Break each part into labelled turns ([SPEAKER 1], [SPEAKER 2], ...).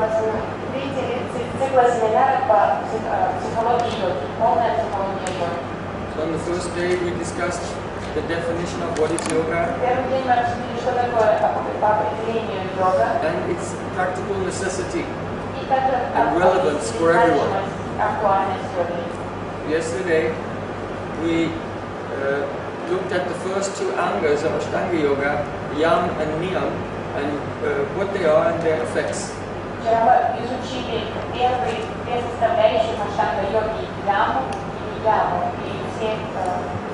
[SPEAKER 1] Видите цикла семинаров по психологии йоги, полная психология йоги.
[SPEAKER 2] So on the first day we discussed the definition of what is yoga
[SPEAKER 1] Первый день мы обсудили, что такое по определению йога.
[SPEAKER 2] and its practical necessity
[SPEAKER 1] И также
[SPEAKER 2] and relevance for everyone.
[SPEAKER 1] актуальность йоги.
[SPEAKER 2] Yesterday we looked at the first two angas of Ashtanga Yoga, Yam and Niyam, and what they are and their effects.
[SPEAKER 1] Вчера мы изучили первые две составляющие аштанга йоги, яму и яму, и все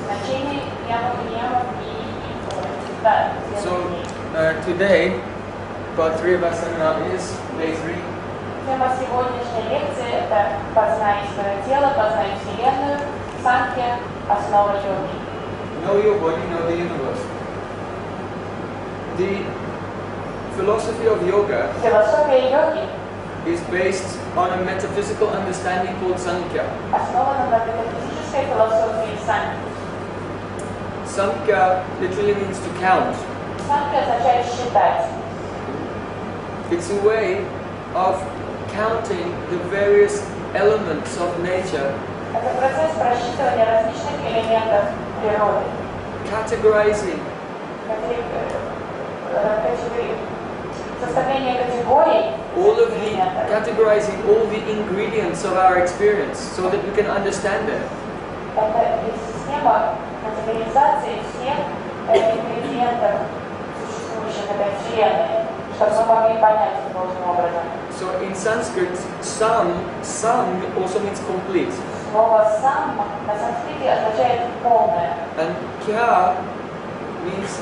[SPEAKER 1] значения яму и яму и результаты.
[SPEAKER 2] So today, part 3 of our seminar is day 3.
[SPEAKER 1] Тема сегодняшней лекции – это «Познай свое тело, познай Вселенную, санкья, основа йоги».
[SPEAKER 2] Know your body, know the universe. The philosophy of yoga
[SPEAKER 1] Философия йоги
[SPEAKER 2] is based on a metaphysical understanding called Sankhya.
[SPEAKER 1] основана на метафизической философии санкьи.
[SPEAKER 2] Sankhya literally means to count.
[SPEAKER 1] Санкья означает считать.
[SPEAKER 2] It's a way of counting the various elements of nature,
[SPEAKER 1] Это процесс просчитывания различных элементов природы.
[SPEAKER 2] categorizing
[SPEAKER 1] Составление категорий
[SPEAKER 2] categorizing all the ingredients of our experience so that we can understand it.
[SPEAKER 1] Это система категоризации всех ингредиентов, существующих в этой вселенной, чтобы мы могли понять их должным образом.
[SPEAKER 2] So in Sanskrit, sam also means complete.
[SPEAKER 1] Слово «сам» на санскрите означает «полное».
[SPEAKER 2] And kya means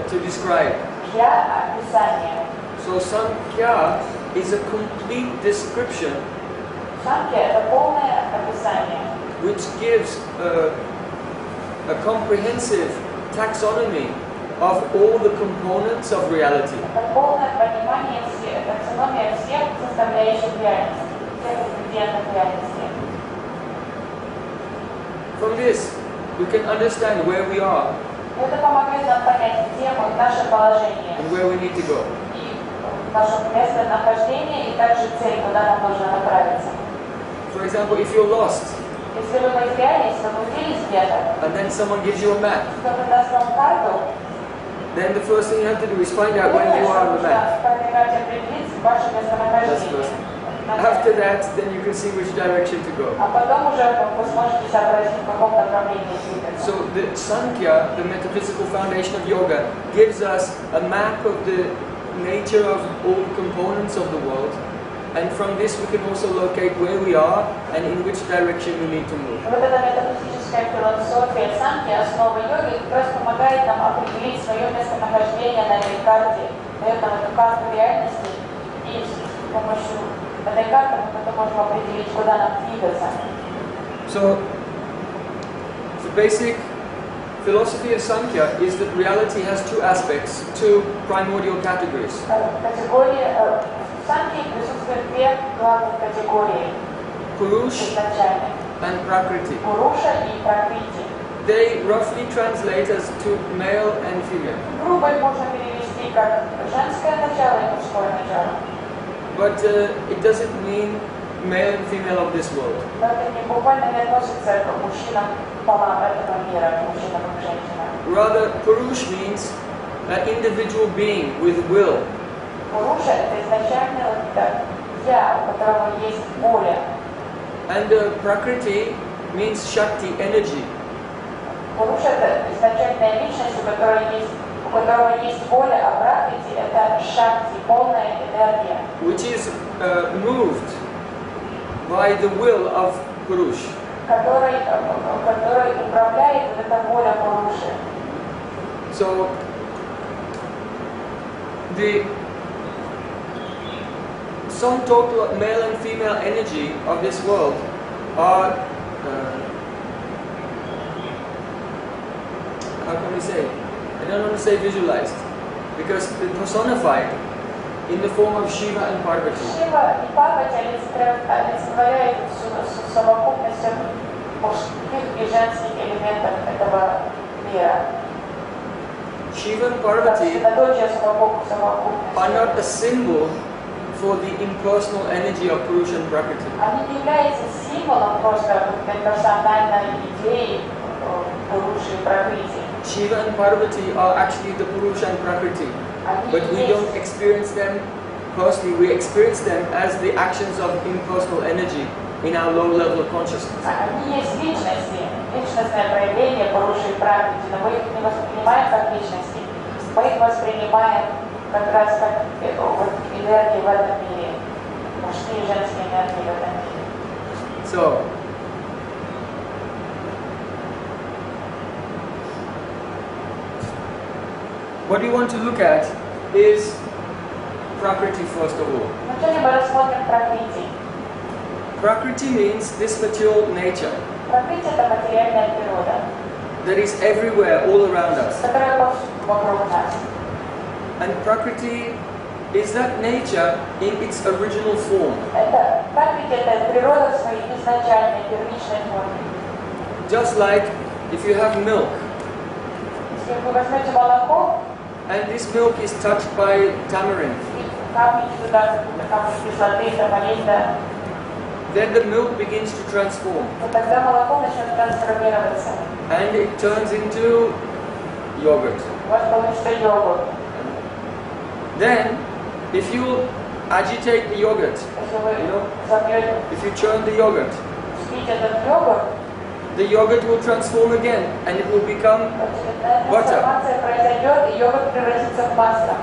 [SPEAKER 2] to describe.
[SPEAKER 1] «Кья» – описание.
[SPEAKER 2] So Sankhya is a complete description
[SPEAKER 1] «Санкья» – это полное описание,
[SPEAKER 2] which gives a comprehensive taxonomy of all the components of reality.
[SPEAKER 1] это полное понимание таксономия всех составляющих реальности, всех ингредиентов реальности.
[SPEAKER 2] From this, we can understand where we are
[SPEAKER 1] Это помогает нам понять, где мы, наше положение,
[SPEAKER 2] and where we need to go.
[SPEAKER 1] и наше местонахождение, и также цель, куда нам нужно направиться.
[SPEAKER 2] For example, if you're lost
[SPEAKER 1] Если вы потерялись, заблудились где-то,
[SPEAKER 2] and then someone gives you a map,
[SPEAKER 1] кто-то даст вам карту,
[SPEAKER 2] then the first thing you have to do is find out where you are on the map.
[SPEAKER 1] по этой карте определить ваше местонахождение.
[SPEAKER 2] After that, then you can see which direction to go.
[SPEAKER 1] А потом уже вы сможете сообразить, в каком направлении двигаться.
[SPEAKER 2] So the Sankhya, the metaphysical foundation of yoga, gives us a map of the nature of all components of the world, and from this we can also locate where we are and in which direction we need to move.
[SPEAKER 1] Вот эта метафизическая философия санкьи, основа йоги, как раз помогает нам определить свое местонахождение на этой карте, дает нам эту карту реальности, и с помощью этой карты мы потом можем определить, куда нам двигаться.
[SPEAKER 2] So the basic philosophy of Sankhya is that reality has two aspects, two primordial categories.
[SPEAKER 1] Категории санкьи присутствуют две главных категории
[SPEAKER 2] Purush
[SPEAKER 1] изначально.
[SPEAKER 2] and Prakriti.
[SPEAKER 1] Пуруша и Пракрити.
[SPEAKER 2] They roughly translate as to male and female.
[SPEAKER 1] Грубо их можно перевести как женское начало и мужское начало.
[SPEAKER 2] But it doesn't mean male and female of this world.
[SPEAKER 1] Но это не буквально не относится к мужчинам полам этого мира, к мужчинам и женщинам.
[SPEAKER 2] Rather, Purush means an individual being with will.
[SPEAKER 1] Пуруша – это изначально я, у которого есть воля.
[SPEAKER 2] And Prakriti means Shakti, energy.
[SPEAKER 1] Пуруша – это изначальная личность, у которого есть воля, а Пракрити – это Шакти, полная энергия.
[SPEAKER 2] Which is moved by the will of Purush.
[SPEAKER 1] Который управляет вот эта воля Пуруши.
[SPEAKER 2] So the sum total of male and female energy of this world are how can we say? I don't want to say visualized, because they're personified in the form of Shiva and Parvati.
[SPEAKER 1] Шива и Парвати олицетворяют всю совокупность мужских и женских элементов этого мира.
[SPEAKER 2] Shiva and Parvati are not a symbol for the impersonal energy of Purusha and Prakriti.
[SPEAKER 1] Они не являются символом просто персональной идеи Пуруши и Пракрити.
[SPEAKER 2] Shiva and Parvati are actually the Purusha and Prakriti, but we don't experience them personally. We experience them as the actions of impersonal energy in our low level of consciousness.
[SPEAKER 1] Они есть личности, личностное проявление Пуруши и Пракрити, но мы их не воспринимаем как личности, мы их воспринимаем как раз как вот, энергии в этом мире, мужские и женские энергии в этом мире.
[SPEAKER 2] So, what we want to look at is Prakriti first of all.
[SPEAKER 1] Вначале мы рассмотрим Пракрити.
[SPEAKER 2] Prakriti means this material nature
[SPEAKER 1] Пракрити — это материальная природа,
[SPEAKER 2] that is everywhere, all around us.
[SPEAKER 1] которая вокруг нас.
[SPEAKER 2] And Prakriti is that nature in its original form.
[SPEAKER 1] Это Пракрити — это природа в своей изначальной, первичной форме.
[SPEAKER 2] Just like if you have milk,
[SPEAKER 1] Если вы возьмете молоко
[SPEAKER 2] and this milk is touched by tamarind,
[SPEAKER 1] и капните туда какую-то кислоты, тамаринда,
[SPEAKER 2] then the milk begins to transform.
[SPEAKER 1] то тогда молоко начнет трансформироваться.
[SPEAKER 2] And it turns into yogurt.
[SPEAKER 1] У вас получится йогурт.
[SPEAKER 2] Then, if you agitate the yogurt,
[SPEAKER 1] Если вы
[SPEAKER 2] you know,
[SPEAKER 1] забьете,
[SPEAKER 2] if you churn the yogurt,
[SPEAKER 1] спите этот йогурт,
[SPEAKER 2] the yogurt will transform again and it will become butter.
[SPEAKER 1] трансформация произойдет, и йогурт превратится в масло.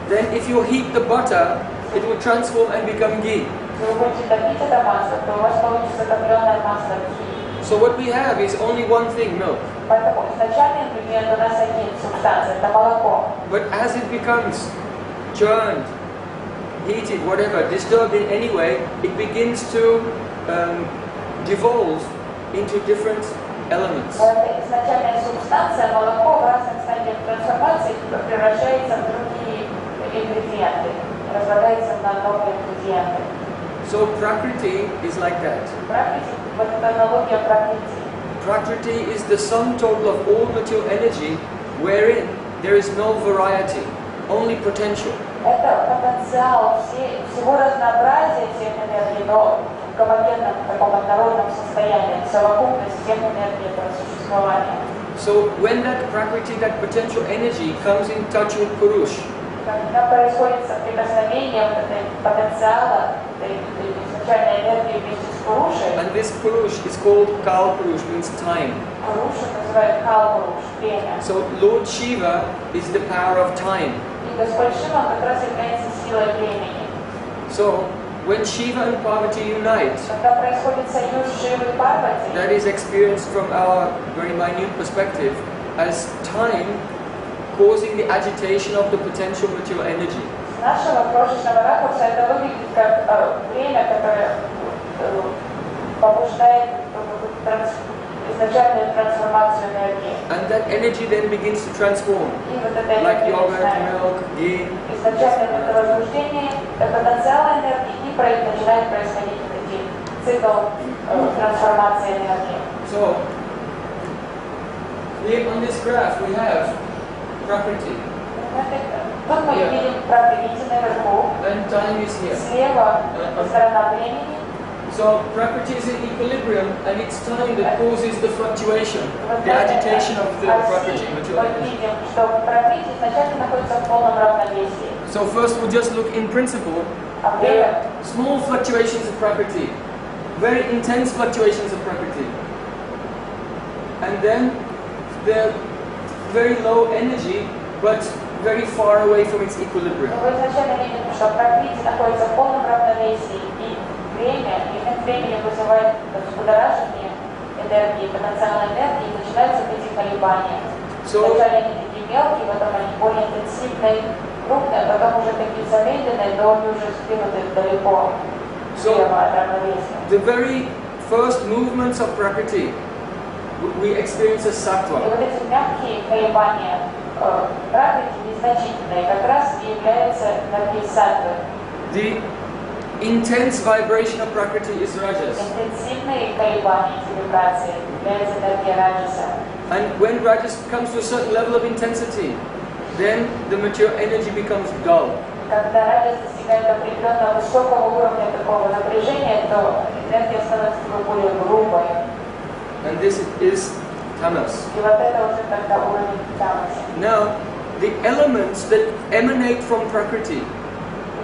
[SPEAKER 2] Then if you heat the butter, it will transform and become ghee.
[SPEAKER 1] Если вы будете топить это масло, то у вас получится топленое масло.
[SPEAKER 2] So what we have is only one thing, milk.
[SPEAKER 1] Поэтому изначальный ингредиент у нас один, субстанция, это молоко.
[SPEAKER 2] But as it becomes churned, heated, whatever, disturbed in any way, it begins to devolve into different elements.
[SPEAKER 1] Это изначальная субстанция, молоко в разных стадиях трансформации превращается в другие ингредиенты, разлагается на новые ингредиенты.
[SPEAKER 2] So Prakriti is like that.
[SPEAKER 1] Пракрити, вот эта аналогия Пракрити.
[SPEAKER 2] Prakriti is the sum total of all material energy wherein there is no variety, only potential.
[SPEAKER 1] Это потенциал всего разнообразия всех энергий, но в гомогенном, таком однородном состоянии, совокупность всех энергий этого существования.
[SPEAKER 2] So when that Prakriti, that potential energy comes in touch with Purush,
[SPEAKER 1] Когда происходит соприкосновение вот этой потенциала, этой изначальной энергии вместе с Пурушей,
[SPEAKER 2] and this Purush is called Kal Purush, means time.
[SPEAKER 1] Пурушу называют Кал-Пуруш, время.
[SPEAKER 2] So Lord Shiva is the power of time.
[SPEAKER 1] И Господь Шива как раз является силой времени.
[SPEAKER 2] So when Shiva and Parvati unite,
[SPEAKER 1] Когда происходит союз Шивы и Парвати,
[SPEAKER 2] that is experienced from our very minute perspective as time causing the agitation of the potential material energy.
[SPEAKER 1] с нашего крошечного ракурса это выглядит как время, которое побуждает изначальную трансформацию энергии.
[SPEAKER 2] And that energy then begins to transform,
[SPEAKER 1] И вот эта
[SPEAKER 2] like
[SPEAKER 1] энергия
[SPEAKER 2] yogurt,
[SPEAKER 1] начинает
[SPEAKER 2] milk, ghee.
[SPEAKER 1] изначально это возбуждение, потенциал энергии, и начинает происходить вот эти цикл трансформации энергии.
[SPEAKER 2] So here on this graph we have Prakriti,
[SPEAKER 1] Тут мы видим Пракрити наверху,
[SPEAKER 2] and time is here.
[SPEAKER 1] слева сторона времени.
[SPEAKER 2] So Prakriti is in equilibrium, and it's time that causes the fluctuation, the agitation of the Prakriti material
[SPEAKER 1] Мы
[SPEAKER 2] energy.
[SPEAKER 1] видим, что Пракрити изначально находится в полном равновесии.
[SPEAKER 2] So first we'll just look in principle. There are small fluctuations of Prakriti, very intense fluctuations of Prakriti. And then there are very low energy, but very far away from its equilibrium.
[SPEAKER 1] Вы изначально видим, что Пракрити находится в полном равновесии, и время, эффект времени вызывает взбудоражение энергии, потенциальной энергии, и начинаются вот эти колебания. Вначале они такие мелкие, потом они более интенсивные, крупные, потом уже такие замедленные, но они уже сдвинуты далеко слева от равновесия.
[SPEAKER 2] The very first movements of Prakriti we experience as
[SPEAKER 1] И
[SPEAKER 2] sattva.
[SPEAKER 1] вот эти мягкие колебания Пракрити незначительные, как раз и являются энергией саттвы.
[SPEAKER 2] The intense vibration of Prakriti is Rajas.
[SPEAKER 1] Интенсивные колебания, вибрации являются энергией Раджаса.
[SPEAKER 2] And when Rajas comes to a certain level of intensity, then the material energy becomes dull.
[SPEAKER 1] Когда радиус достигает определенного высокого уровня такого напряжения, то энергия становится более грубой.
[SPEAKER 2] And this is tamas.
[SPEAKER 1] И вот это уже тогда уровень тамаса.
[SPEAKER 2] Now, the elements that emanate from Prakriti,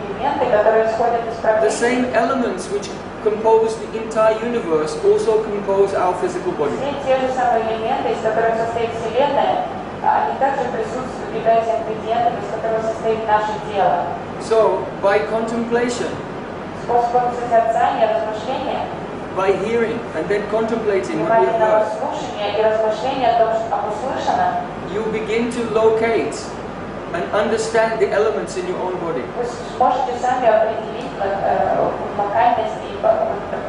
[SPEAKER 1] Элементы, которые исходят из
[SPEAKER 2] the
[SPEAKER 1] практики,
[SPEAKER 2] same elements which compose the entire universe, also compose our physical body.
[SPEAKER 1] все те же самые элементы, из которых состоит Вселенная, они также присутствуют, являются ингредиентами, из которых состоит наше тело.
[SPEAKER 2] So, by contemplation,
[SPEAKER 1] Способом созерцания, размышления,
[SPEAKER 2] by hearing and then contemplating what we've
[SPEAKER 1] внимательного
[SPEAKER 2] heard,
[SPEAKER 1] слушания и размышления о том, что услышано,
[SPEAKER 2] you begin to locate and understand the elements in your own body.
[SPEAKER 1] вы сможете сами определить локальность и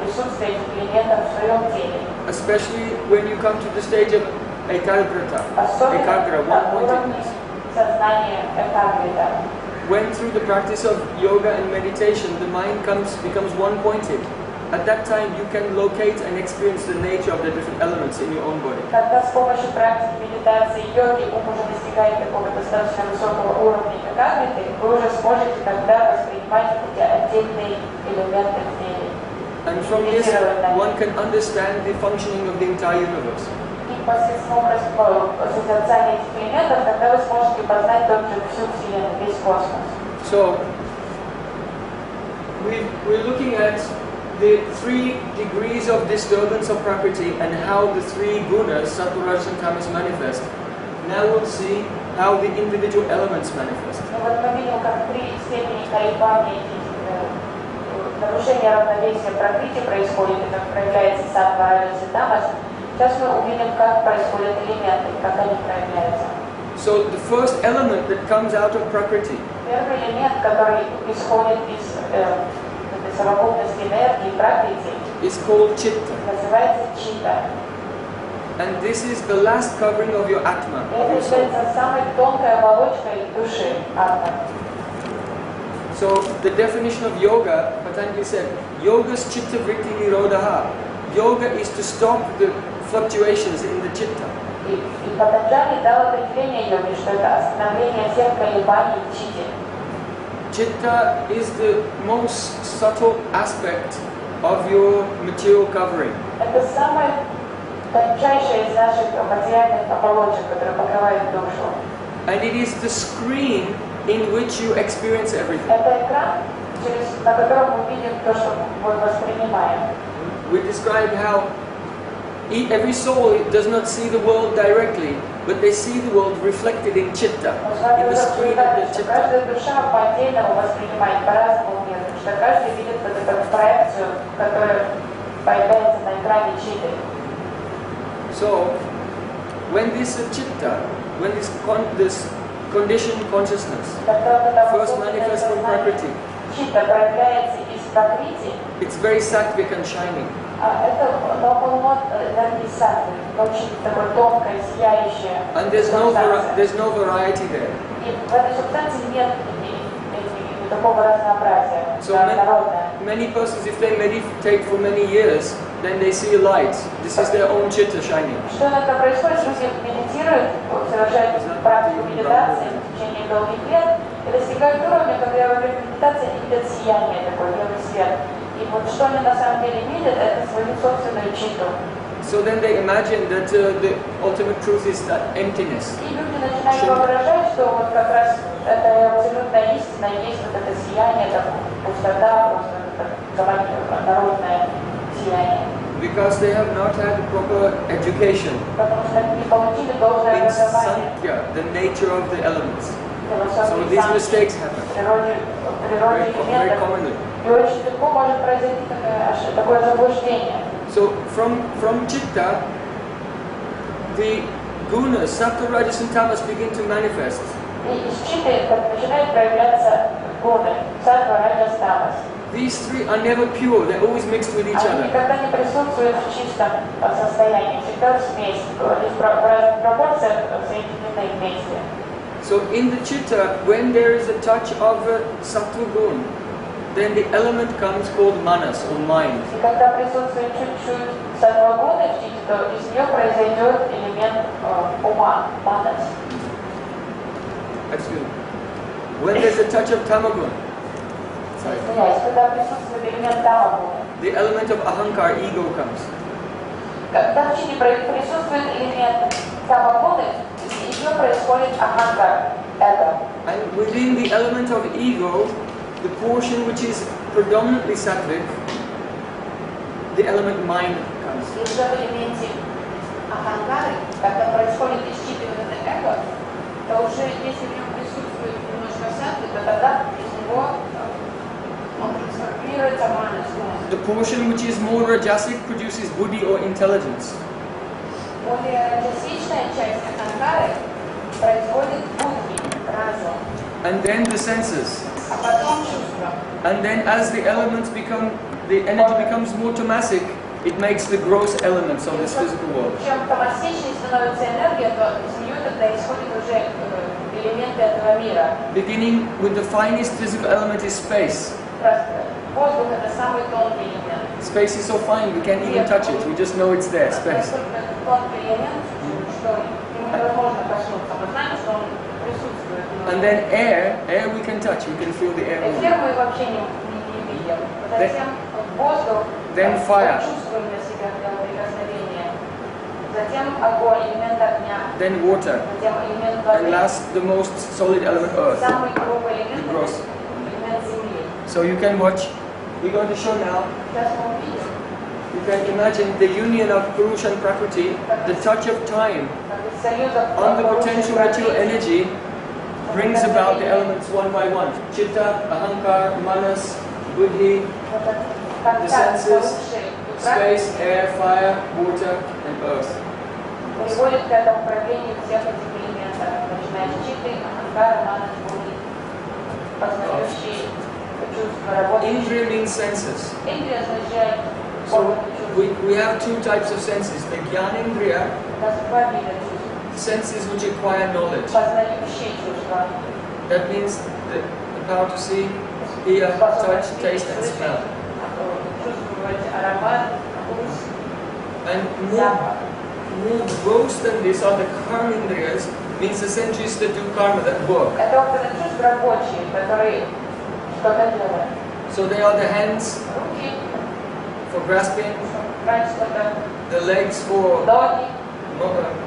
[SPEAKER 1] присутствие этих элементов в своем теле.
[SPEAKER 2] Especially when you come to the stage of ekagrata, ekagra, one-pointedness.
[SPEAKER 1] Сознание экагрита.
[SPEAKER 2] When through the practice of yoga and meditation the mind becomes one-pointed, at that time you can locate and experience the nature of the different elements in your own body.
[SPEAKER 1] Когда с помощью практики медитации йоги ум уже достигает такого достаточно высокого уровня экагриты, вы уже сможете тогда воспринимать эти отдельные элементы в теле.
[SPEAKER 2] And from this one can understand the functioning of the entire universe.
[SPEAKER 1] И посредством созерцания этих элементов, тогда вы сможете познать также всю Вселенную, весь космос.
[SPEAKER 2] So, we're looking at the 3 degrees of disturbance of Prakriti and how the 3 gunas, Sattva, Rajas and Tamas, manifest. Now we'll see how the individual elements manifest.
[SPEAKER 1] Вот мы видим, как 3 степени колебания, нарушение равновесия Пракрити происходит, и как проявляется Саттва, Раджас и Тамас. Сейчас мы увидим, как происходят элементы, как они проявляются.
[SPEAKER 2] So the first element that comes out of Prakriti
[SPEAKER 1] Первый элемент, который исходит из этой совокупности энергии Пракрити,
[SPEAKER 2] is called Chitta.
[SPEAKER 1] называется чита.
[SPEAKER 2] And this is the last covering of your Atma, of
[SPEAKER 1] Это
[SPEAKER 2] your soul.
[SPEAKER 1] является самой тонкой оболочкой души, атма.
[SPEAKER 2] So the definition of yoga, Patanjali said, yoga's chitta vritti nirodha. Yoga is to stop the fluctuations in the chitta.
[SPEAKER 1] И Патанджали дал определение йоги, что это остановление всех колебаний в чите.
[SPEAKER 2] Chitta is the most subtle aspect of your material covering.
[SPEAKER 1] Это самое тончайшее из наших материальных оболочек, которые покрывают душу.
[SPEAKER 2] And it is the screen in which you experience everything.
[SPEAKER 1] Это экран, на котором мы видим то, что мы воспринимаем.
[SPEAKER 2] We described how every soul does not see the world directly, but they see the world reflected in chitta, in the screen of the chitta.
[SPEAKER 1] Каждая душа по-отдельному воспринимает по-разному мир, потому что каждый видит вот эту проекцию, которая появляется на экране читы.
[SPEAKER 2] So, when this chitta, when this conditioned consciousness first manifests from Prakriti,
[SPEAKER 1] чита проявляется из Пракрити,
[SPEAKER 2] it's very sattvic and shining.
[SPEAKER 1] это полно энергии саттвы, очень такое тонкое, сияющее.
[SPEAKER 2] And there's no variety there.
[SPEAKER 1] И в этой субстанции нет такого разнообразия,
[SPEAKER 2] So
[SPEAKER 1] народное.
[SPEAKER 2] many persons, if they meditate for many years, then they see a light. This is their own chitta shining.
[SPEAKER 1] Что иногда происходит, люди медитируют, совершают практику медитации в течение долгих лет и достигают уровня, когда во время медитации они видят сияние, такой белый свет. И вот что они на самом деле видят, это свою собственную читу.
[SPEAKER 2] So then they imagine that the ultimate truth is that emptiness.
[SPEAKER 1] И люди начинают воображать, что вот как раз это абсолютная истина, есть вот это сияние, это пустота, просто это народное сияние.
[SPEAKER 2] Because they have not had proper education
[SPEAKER 1] Потому что они не получили должное
[SPEAKER 2] in
[SPEAKER 1] образование.
[SPEAKER 2] Sankhya, the nature of the elements. So
[SPEAKER 1] So
[SPEAKER 2] these mistakes happen
[SPEAKER 1] природе
[SPEAKER 2] very
[SPEAKER 1] элементов.
[SPEAKER 2] commonly.
[SPEAKER 1] И очень легко может произойти такое заблуждение.
[SPEAKER 2] So from chitta, the gunas, sattva, rajas and tamas begin to manifest.
[SPEAKER 1] И из читы начинают проявляться гуны, саттва, раджас, тамас.
[SPEAKER 2] These 3 are never pure, they're always mixed with each
[SPEAKER 1] Они
[SPEAKER 2] other.
[SPEAKER 1] никогда не присутствуют в чистом состоянии, всегда смесь, в разных пропорциях соединены вместе.
[SPEAKER 2] So in the chitta, when there is a touch of sattva gun, then the element comes called manas or mind.
[SPEAKER 1] И когда присутствует чуть-чуть саттва гуны в чите, то из нее произойдет элемент ума, манас.
[SPEAKER 2] Excuse me. When there's a touch of tamagun,
[SPEAKER 1] Извиняюсь, когда присутствует элемент тамагуны,
[SPEAKER 2] the element of ahankar, ego, comes.
[SPEAKER 1] когда в чите присутствует элемент тамагуны, из нее происходит аханкар, эго.
[SPEAKER 2] And within the element of ego, the portion which is predominantly sattvic, the element mind comes.
[SPEAKER 1] И уже в элементе аханкары, когда происходит исчитывание эго, то уже если в нем присутствует немножко сатвы, то тогда из него он трансформируется манас.
[SPEAKER 2] The portion which is more rajasic produces buddhi or intelligence.
[SPEAKER 1] Более раджасичная часть аханкары производит будхи, разум.
[SPEAKER 2] And then the senses.
[SPEAKER 1] А потом чувства.
[SPEAKER 2] And then as the elements become, the energy becomes more tamasic, it makes the gross elements of this physical world.
[SPEAKER 1] Чем тамасичнее становится энергия, то из нее тогда исходят уже элементы этого мира.
[SPEAKER 2] Beginning with the finest physical element is space.
[SPEAKER 1] Воздух это самый тонкий элемент.
[SPEAKER 2] Space is so fine, we can't even touch it, we just know it's there, space.
[SPEAKER 1] Тонкий элемент, что ему невозможно коснуться. Мы знаем, что он присутствует.
[SPEAKER 2] And then air we can touch, we can feel the air.
[SPEAKER 1] Эфир мы вообще не видим. Затем воздух,
[SPEAKER 2] Then fire.
[SPEAKER 1] чувствуем на себя прикосновение. Затем огонь, элемент огня.
[SPEAKER 2] Then water.
[SPEAKER 1] Затем элемент воды.
[SPEAKER 2] And last, the most solid element, earth.
[SPEAKER 1] Самый грубый элемент,
[SPEAKER 2] The gross.
[SPEAKER 1] элемент земли.
[SPEAKER 2] So you can watch, we're going to show now,
[SPEAKER 1] Сейчас мы увидим,
[SPEAKER 2] you can imagine the union of Purusha and Prakriti, the touch of time
[SPEAKER 1] как из союза
[SPEAKER 2] on the potential material energy brings about the elements one by one. Chitta, Ahankar, Manas, Buddhi, the senses, space, air, fire, water, and earth.
[SPEAKER 1] приводит к этому проявлению всех этих элементов, начиная с читы, аханкара, манас, будхи, познающие чувства, работающие.
[SPEAKER 2] Indriya means senses.
[SPEAKER 1] Индрия означает
[SPEAKER 2] So
[SPEAKER 1] органы чувств.
[SPEAKER 2] we have two types of senses, the Jnanendriya,
[SPEAKER 1] У нас два вида чувств.
[SPEAKER 2] senses which acquire knowledge.
[SPEAKER 1] Познающие чувства.
[SPEAKER 2] That means the power to see, hear, touch, taste, and smell.
[SPEAKER 1] Чувствовать аромат, вкус,
[SPEAKER 2] And
[SPEAKER 1] запах.
[SPEAKER 2] more gross than this are the karmendriyas, means the senses that do karma, that work.
[SPEAKER 1] Это органы чувств рабочие, которые что-то делают.
[SPEAKER 2] So they are the hands
[SPEAKER 1] Руки,
[SPEAKER 2] for grasping,
[SPEAKER 1] брать что-то,
[SPEAKER 2] the legs for
[SPEAKER 1] ноги,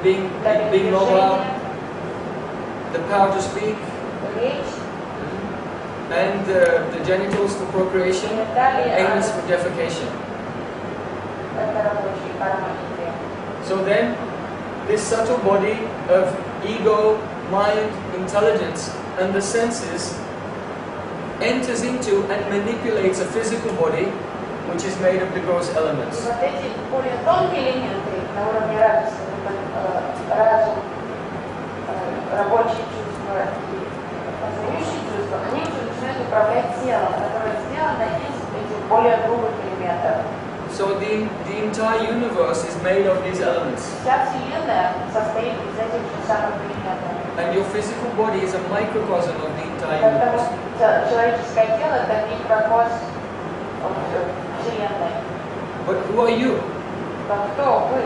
[SPEAKER 2] being mobile, the power to speak,
[SPEAKER 1] речь,
[SPEAKER 2] and the genitals for procreation, anus for defecation.
[SPEAKER 1] это рабочие карма Индия.
[SPEAKER 2] So then, this subtle body of ego, mind, intelligence, and the senses enters into and manipulates a physical body which is made of the gross
[SPEAKER 1] И
[SPEAKER 2] elements.
[SPEAKER 1] вот эти более тонкие элементы на уровне радости, разум, рабочие чувства и познающие чувства, они уже начинают управлять телом, которое сделано из этих более грубых элементов.
[SPEAKER 2] So the entire universe is made of these elements.
[SPEAKER 1] Вся Вселенная состоит из этих же самых элементов.
[SPEAKER 2] And your physical body is a microcosm of the entire
[SPEAKER 1] Потому
[SPEAKER 2] universe.
[SPEAKER 1] что человеческое тело – это микрокосм Вселенной.
[SPEAKER 2] But who are you?
[SPEAKER 1] Но кто вы?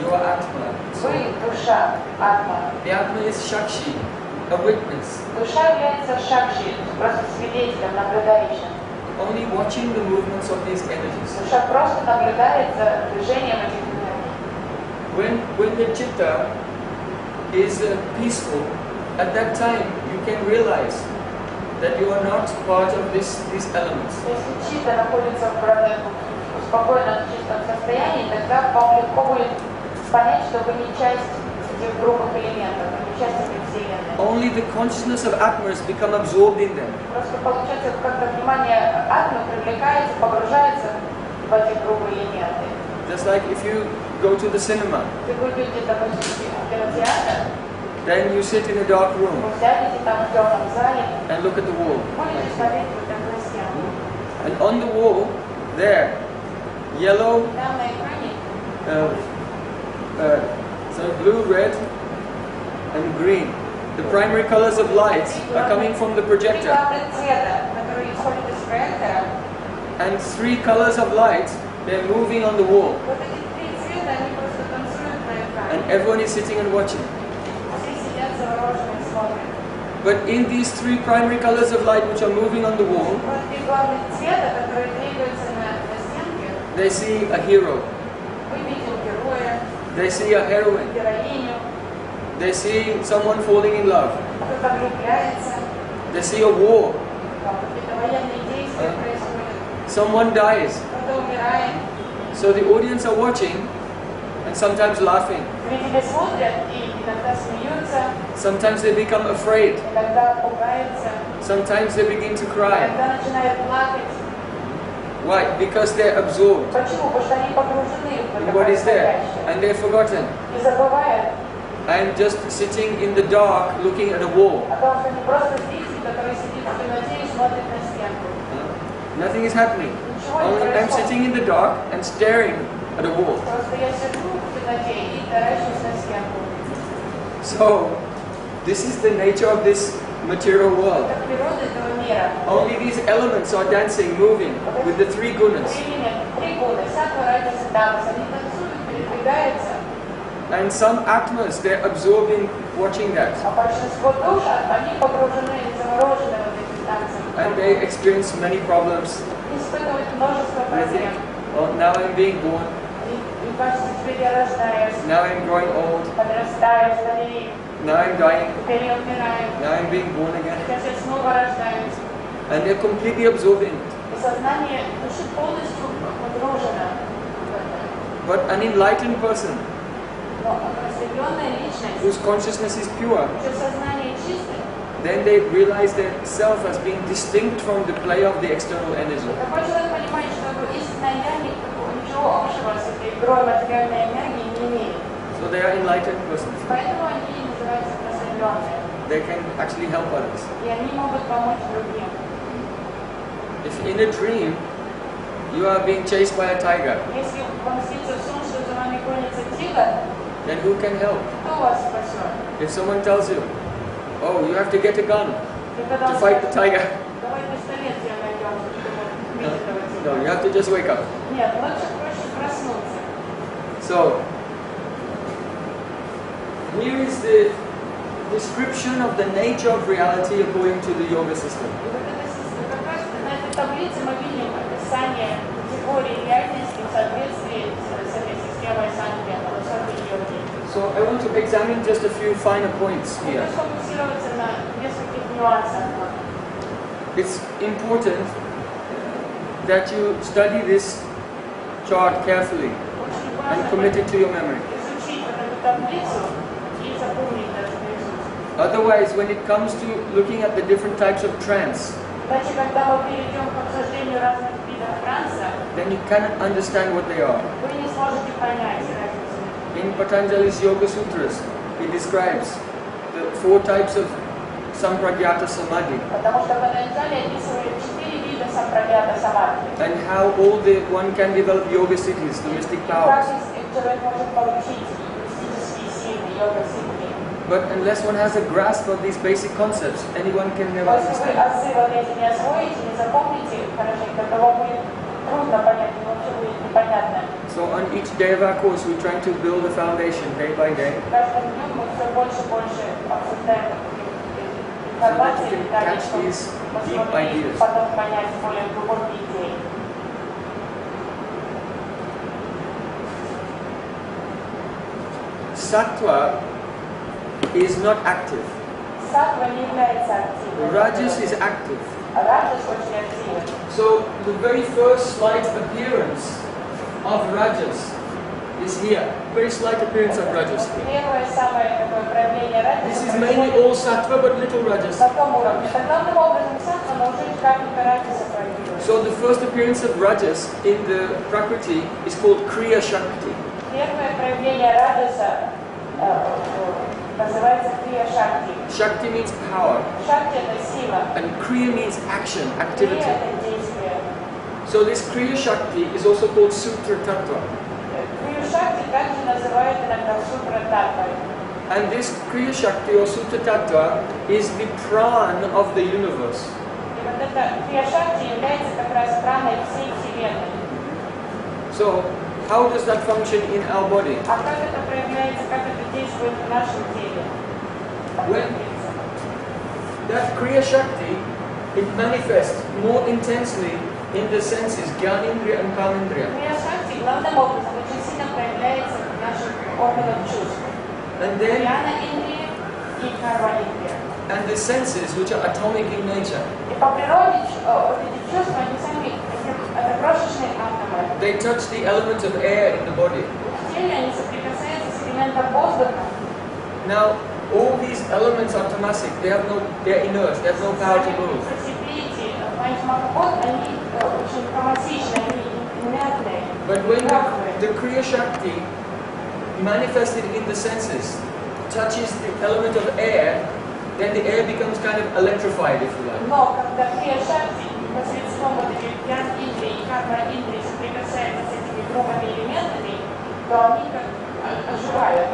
[SPEAKER 2] You are Atma. So
[SPEAKER 1] Вы – душа, атма.
[SPEAKER 2] the Atma is Shakshi, a witness,
[SPEAKER 1] Душа является шакши, просто свидетелем, наблюдающим.
[SPEAKER 2] only watching the movements of these energies.
[SPEAKER 1] Душа просто наблюдает за движением этих энергий.
[SPEAKER 2] When the chitta is peaceful, at that time you can realize that you are not part of these elements.
[SPEAKER 1] Если чита находится в спокойном, чистом состоянии, тогда вам легко будет понять, что вы не часть этих грубых элементов, вы не часть этой Вселенной.
[SPEAKER 2] Only the consciousness of Atma has become absorbed in them.
[SPEAKER 1] Просто получается, как-то внимание атмы привлекается, погружается в эти грубые элементы.
[SPEAKER 2] Just like if you go to the cinema,
[SPEAKER 1] Если вы идете, допустим, в кинотеатр,
[SPEAKER 2] then you sit in a dark room
[SPEAKER 1] вы сядете там в темном зале,
[SPEAKER 2] and look at the wall.
[SPEAKER 1] будете смотреть вот такую стену.
[SPEAKER 2] And on the wall, there, yellow,
[SPEAKER 1] Там на экране
[SPEAKER 2] so blue, red, and green. The primary colors of light are coming from the
[SPEAKER 1] три
[SPEAKER 2] projector.
[SPEAKER 1] главных цвета, которые исходят из проектора.
[SPEAKER 2] And three colors of light, they're moving on the wall.
[SPEAKER 1] Вот эти три цвета, они просто танцуют на экране.
[SPEAKER 2] And everyone is sitting and watching.
[SPEAKER 1] Все сидят завороженно и смотрят.
[SPEAKER 2] But in these three primary colors of light which are moving on the wall,
[SPEAKER 1] Вот три главных цвета, которые двигаются на стенке,
[SPEAKER 2] they see a hero,
[SPEAKER 1] вы видите героя,
[SPEAKER 2] they see a heroine,
[SPEAKER 1] героиню,
[SPEAKER 2] they see someone falling in love,
[SPEAKER 1] кто-то влюбляется,
[SPEAKER 2] they see a war,
[SPEAKER 1] какие-то военные действия происходят,
[SPEAKER 2] someone dies.
[SPEAKER 1] кто-то умирает.
[SPEAKER 2] So the audience are watching and sometimes laughing.
[SPEAKER 1] Зрители смотрят и иногда смеются,
[SPEAKER 2] Sometimes they become afraid.
[SPEAKER 1] иногда пугаются,
[SPEAKER 2] Sometimes they begin to cry.
[SPEAKER 1] иногда начинают плакать.
[SPEAKER 2] Why? Because they're absorbed
[SPEAKER 1] Почему? Потому что они погружены в
[SPEAKER 2] in
[SPEAKER 1] это
[SPEAKER 2] what is there
[SPEAKER 1] происходящее
[SPEAKER 2] and they're forgotten.
[SPEAKER 1] и забывают
[SPEAKER 2] And just sitting in the dark looking at a wall.
[SPEAKER 1] о том, что они просто зритель, который сидит в темноте и смотрит на стенку.
[SPEAKER 2] Nothing is happening.
[SPEAKER 1] Ничего не
[SPEAKER 2] Only I'm
[SPEAKER 1] происходит.
[SPEAKER 2] sitting in the dark and staring at a wall.
[SPEAKER 1] Просто я сижу в темноте и таращусь на стенку.
[SPEAKER 2] So, this is the nature of this material world.
[SPEAKER 1] Это природа этого мира.
[SPEAKER 2] Only these elements are dancing, moving with the three gunas.
[SPEAKER 1] Три года. Сатва, раджаса, тамас. Они танцуют, передвигаются.
[SPEAKER 2] And some atmas, they're absorbing watching that.
[SPEAKER 1] А большинство душ, они погружены и заморожены в этих танцах.
[SPEAKER 2] And they experience many problems.
[SPEAKER 1] Испытывают множество
[SPEAKER 2] They think,
[SPEAKER 1] проблем.
[SPEAKER 2] oh, now I'm being born,
[SPEAKER 1] И кажется, теперь я рождаюсь,
[SPEAKER 2] now I'm growing old,
[SPEAKER 1] подрастаю, старею,
[SPEAKER 2] now I'm dying,
[SPEAKER 1] теперь я умираю,
[SPEAKER 2] now I'm being born again.
[SPEAKER 1] сейчас я снова рождаюсь.
[SPEAKER 2] And they're completely absorbing it.
[SPEAKER 1] И сознание души полностью погружено в это.
[SPEAKER 2] But an enlightened person
[SPEAKER 1] Но просветленная личность,
[SPEAKER 2] whose consciousness is pure,
[SPEAKER 1] чье сознание чистое,
[SPEAKER 2] then they realize their self as being distinct from the play of the external energy.
[SPEAKER 1] такой человек понимает, что его истинное я ничего общего с этой игрой материальной энергии не имеет.
[SPEAKER 2] So they are enlightened persons.
[SPEAKER 1] Поэтому они называются просветленные.
[SPEAKER 2] They can actually help others.
[SPEAKER 1] И они могут помочь другим.
[SPEAKER 2] If in a dream you are being chased by a tiger,
[SPEAKER 1] Если вам снится сон, что за вами гонится тигр,
[SPEAKER 2] then who can help?
[SPEAKER 1] кто вас спасет?
[SPEAKER 2] If someone tells you, oh, you have to get a gun
[SPEAKER 1] И когда
[SPEAKER 2] to
[SPEAKER 1] он
[SPEAKER 2] fight the
[SPEAKER 1] скажет,
[SPEAKER 2] tiger,
[SPEAKER 1] давай пистолет я найдем, чтобы убить этого
[SPEAKER 2] no, you
[SPEAKER 1] тигра.
[SPEAKER 2] have to just wake up.
[SPEAKER 1] Нет, лучше проще проснуться.
[SPEAKER 2] So, here is the description of the nature of reality according to the yoga system.
[SPEAKER 1] И вот это, как раз на этой таблице мы видим описание категории реальности в соответствии с этой системой санкья, философии йоги.
[SPEAKER 2] So, I want to examine just a few finer points
[SPEAKER 1] Хочу
[SPEAKER 2] here.
[SPEAKER 1] сфокусироваться на нескольких нюансах.
[SPEAKER 2] It's important that you study this chart carefully
[SPEAKER 1] Очень
[SPEAKER 2] and
[SPEAKER 1] важно
[SPEAKER 2] commit it to your memory.
[SPEAKER 1] изучить вот эту таблицу и запомнить даже наизусть.
[SPEAKER 2] Otherwise, when it comes to looking at the different types of trance,
[SPEAKER 1] Иначе, когда мы перейдем к обсуждению разных видов транса,
[SPEAKER 2] then you cannot understand what they are.
[SPEAKER 1] вы не сможете понять разницу.
[SPEAKER 2] In Patanjali's Yoga Sutras, he describes the four types of Sampragyata Samadhi
[SPEAKER 1] Потому что Патанджали описывает 4 вида сампрагьята самадхи.
[SPEAKER 2] and how all the one can develop yoga siddhis, the mystic
[SPEAKER 1] И как
[SPEAKER 2] powers.
[SPEAKER 1] человек может получить мистические силы, йога-сидхи.
[SPEAKER 2] But unless one has a grasp of these basic concepts, anyone can never
[SPEAKER 1] Если вы
[SPEAKER 2] understand.
[SPEAKER 1] азы вот эти не освоите, не запомните хорошенько, то вам будет трудно понять, и вообще будет непонятно.
[SPEAKER 2] So on each day of our course, we're trying to build a foundation day by day,
[SPEAKER 1] Каждым днем мы все больше и больше обсуждаем информацию,
[SPEAKER 2] can
[SPEAKER 1] детали,
[SPEAKER 2] catch
[SPEAKER 1] чтобы
[SPEAKER 2] these
[SPEAKER 1] мы
[SPEAKER 2] deep
[SPEAKER 1] смогли
[SPEAKER 2] ideas.
[SPEAKER 1] потом понять более глубокие идеи.
[SPEAKER 2] Sattva is not active.
[SPEAKER 1] Саттва не является активным.
[SPEAKER 2] Rajas is active.
[SPEAKER 1] А раджас очень активен.
[SPEAKER 2] So the very first slight appearance of Rajas is here. Very slight appearance of Rajas.
[SPEAKER 1] Первое самое такое проявление
[SPEAKER 2] This
[SPEAKER 1] раджаса
[SPEAKER 2] is mainly all Sattva but little Rajas.
[SPEAKER 1] на том уровне. Так главным образом саттва, но уже капелька раджаса проявилась.
[SPEAKER 2] So the first appearance of Rajas in the Prakriti is called Kriya Shakti.
[SPEAKER 1] Первое проявление раджаса называется крия шакти.
[SPEAKER 2] Shakti means power
[SPEAKER 1] Шакти это сила.
[SPEAKER 2] and Kriya means action,
[SPEAKER 1] Крия
[SPEAKER 2] activity.
[SPEAKER 1] это действие.
[SPEAKER 2] So this Kriya Shakti is also called Sutra Tattva.
[SPEAKER 1] Крию шакти также называют иногда сутра татвой.
[SPEAKER 2] And this Kriya Shakti or Sutra Tattva is the prana of the universe.
[SPEAKER 1] И вот эта крия шакти является как раз праной всей Вселенной.
[SPEAKER 2] So how does that function in our body?
[SPEAKER 1] А как это проявляется, как это действует в нашем теле? Какой
[SPEAKER 2] When-
[SPEAKER 1] принцип?
[SPEAKER 2] that Kriya Shakti, it manifests more intensely in the senses, Gyanindriya and Kamindriya.
[SPEAKER 1] Крия-шакти главным образом очень сильно проявляется в наших органах чувств.
[SPEAKER 2] And then,
[SPEAKER 1] Гьяна-индрия и карма-индрия.
[SPEAKER 2] and the senses, which are atomic in nature,
[SPEAKER 1] И по природе эти чувства, они сами, это крошечные атомы.
[SPEAKER 2] they touch the element of air in the body.
[SPEAKER 1] В теле они соприкасаются с элементом воздуха.
[SPEAKER 2] Now, all these elements are tamasic, they're inert, they have no power to move. But when the Kriya Shakti manifested in the senses touches the element of air, then the air becomes kind of electrified, if you like.
[SPEAKER 1] Но когда крия-шакти посредством вот этих гьян-индрии и карма-индрии соприкасаются с этими грубыми элементами, то они как оживают.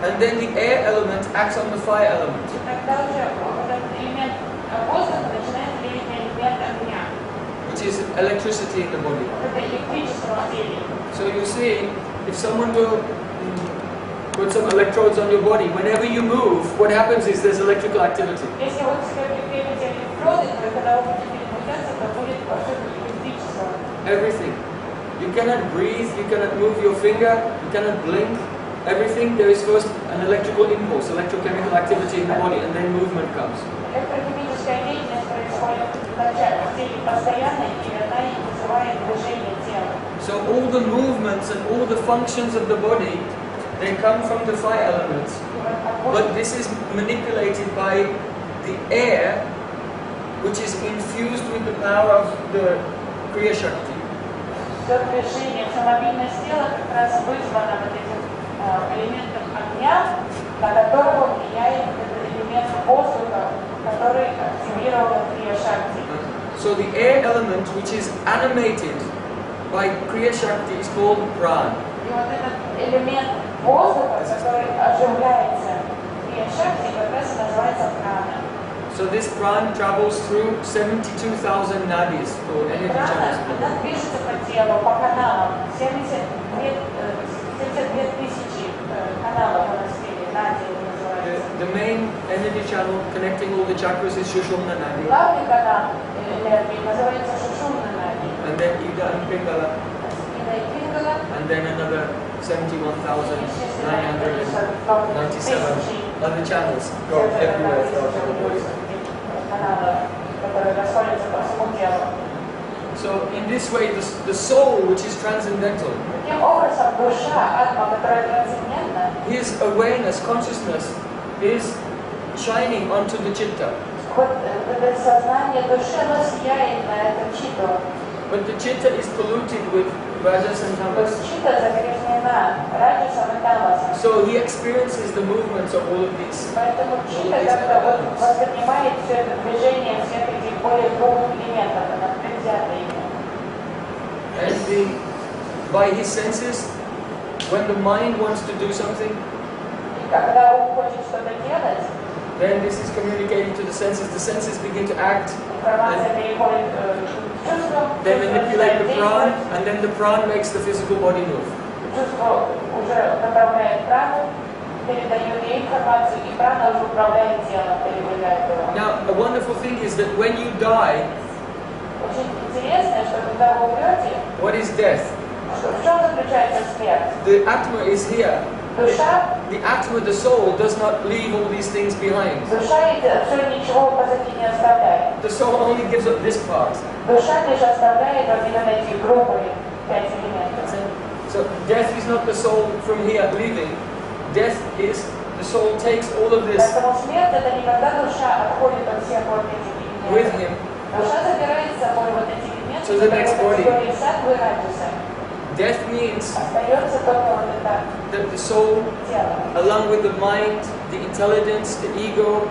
[SPEAKER 2] And then the air element acts on the fire element.
[SPEAKER 1] И тогда уже этот элемент воздуха начинает влиять на элемент огня.
[SPEAKER 2] Which is electricity in the body.
[SPEAKER 1] Это электричество в теле.
[SPEAKER 2] So you see, if someone will put some electrodes on your body, whenever you move, what happens is there's electrical activity.
[SPEAKER 1] Если вы себе прикрепите электроды, то когда вы будете перемещаться, то будет пошито электричество.
[SPEAKER 2] Everything. You cannot breathe, you cannot move your finger, you cannot blink. Everything, there is first an electrical impulse, electrochemical activity in the body, and then movement comes.
[SPEAKER 1] Электрохимическая деятельность происходит вначале в теле постоянно, и она и вызывает движение тела.
[SPEAKER 2] So all the movements and all the functions of the body, they come from the fire elements. But this is manipulated by the air, which is infused with the power of the Kriya Shakti.
[SPEAKER 1] Все движение, вся мобильность тела как раз вызвана вот этим элементом огня, на которого влияет этот элемент воздуха, который активировал Kriya Shakti.
[SPEAKER 2] So the air element, which is animated by Kriya Shakti, is called Pran.
[SPEAKER 1] И вот этот элемент воздуха, который оживляется Kriya Shakti, как раз и называется прана.
[SPEAKER 2] So this Pran travels through 72,000 nadis, or energy channels.
[SPEAKER 1] Она движется по телу, по каналам, 72 тысячи каналов у нас в теле, нади называется.
[SPEAKER 2] The main energy channel connecting all the chakras is Shushumna Nadi.
[SPEAKER 1] Главный канал энергии называется Шушумна нади.
[SPEAKER 2] And then Ida and Pingala.
[SPEAKER 1] Ida и Пингала.
[SPEAKER 2] And then another 71,997 other channels go everywhere throughout the body. So in this way, the soul, which is transcendental, his awareness, consciousness, is shining onto the chitta. But the chitta is polluted with rajas and tamas. So he experiences the movements of all of these. And by his senses, when the mind wants to do something, then this is communicated to the senses begin to act. They manipulate the pran, and then the pran makes the physical body move. Now, a wonderful thing is that when you die, what is death? The Atma is here. The Atma, the soul, does not leave all these things behind. The soul only gives up this part. So death is not the soul from here leaving. Death is the soul takes all of this with him to the next body. Death means that the soul, along with the mind, the intelligence, the ego,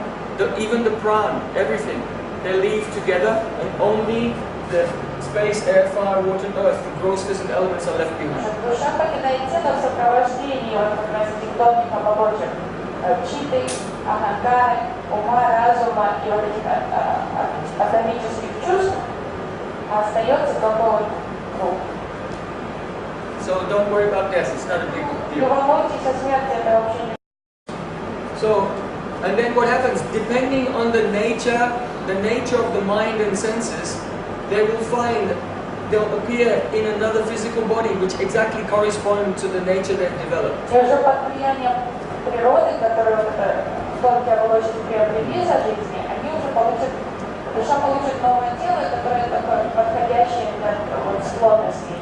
[SPEAKER 2] even the pran, everything, they leave together, and only the space, air, fire, water, and earth, the gross physical elements are left behind. So don't worry about death, it's not a big deal. So And then what happens? Depending on the nature of the mind and senses, they'll appear in another physical body which exactly corresponds to the nature they've developed.
[SPEAKER 1] И уже под влиянием природы, которую тонкие оболочки приобрели за жизни, они уже получат, душа получит новое тело, которое такое подходящее для склонностей.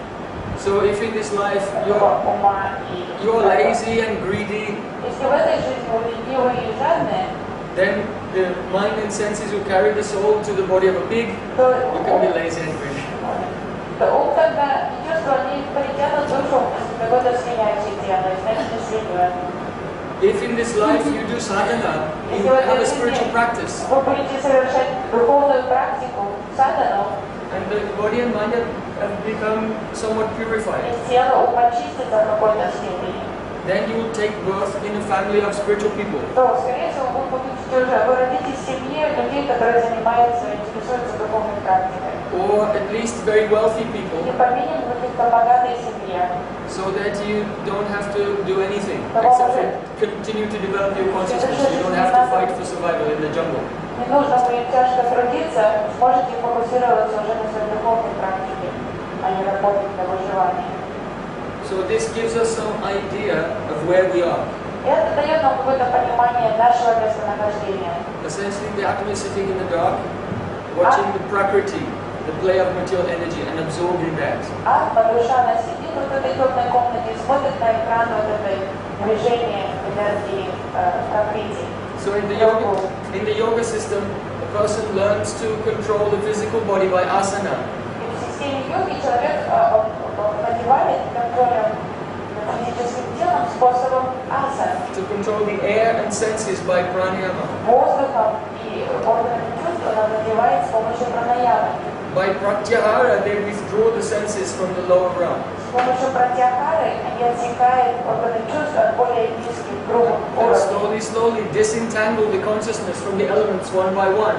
[SPEAKER 2] So if in this life you're lazy and greedy,
[SPEAKER 1] если в этой жизни вы ленивые и жадные,
[SPEAKER 2] then the mind and senses will carry the soul to the body of a pig. You can be lazy and greedy.
[SPEAKER 1] то ум тогда и чувства, они притянут душу в какое-то свиняющее тело, и значит не святое.
[SPEAKER 2] If in this life you do sadhana, you have a spiritual practice,
[SPEAKER 1] вы будете совершать духовную практику, садану,
[SPEAKER 2] and the body and mind have become somewhat purified,
[SPEAKER 1] и тело почистится в какой-то степени,
[SPEAKER 2] then you will take birth in a family of spiritual people.
[SPEAKER 1] то, скорее всего, вы будете уже, вы родитесь в семье людей, которые занимаются, интересуются духовной практикой.
[SPEAKER 2] Or at least very wealthy people,
[SPEAKER 1] И по минимуму каких-то богатой семье,
[SPEAKER 2] so that you don't have to do anything except for continue to develop your consciousness. You don't have to fight for survival in the jungle.
[SPEAKER 1] не нужно будет тяжко трудиться, сможете фокусироваться уже на своей духовной практике, а не работать на выживание.
[SPEAKER 2] So this gives us some idea of where we are.
[SPEAKER 1] И это дает нам какое-то понимание нашего местонахождения.
[SPEAKER 2] Essentially, the atma is sitting in the dark, watching the prakriti, the play of material energy, and absorbing that.
[SPEAKER 1] Атма, душа, она сидит в этой темной комнате и смотрит на экран вот этой движения энергии пракрити.
[SPEAKER 2] So in the yoga system, a person learns to control the physical body by asana.
[SPEAKER 1] И в системе йоги человек надевает контролем над физическим телом способом асан.
[SPEAKER 2] To control the air and senses by pranayama.
[SPEAKER 1] Воздухом и органами чувств он надевает с помощью пранаямы.
[SPEAKER 2] By pratyahara, they withdraw the senses from the lower realm.
[SPEAKER 1] С помощью пратьяхары они отсекают органы чувств от более низких, грубых уровней.
[SPEAKER 2] And slowly disentangle the consciousness from the elements one by one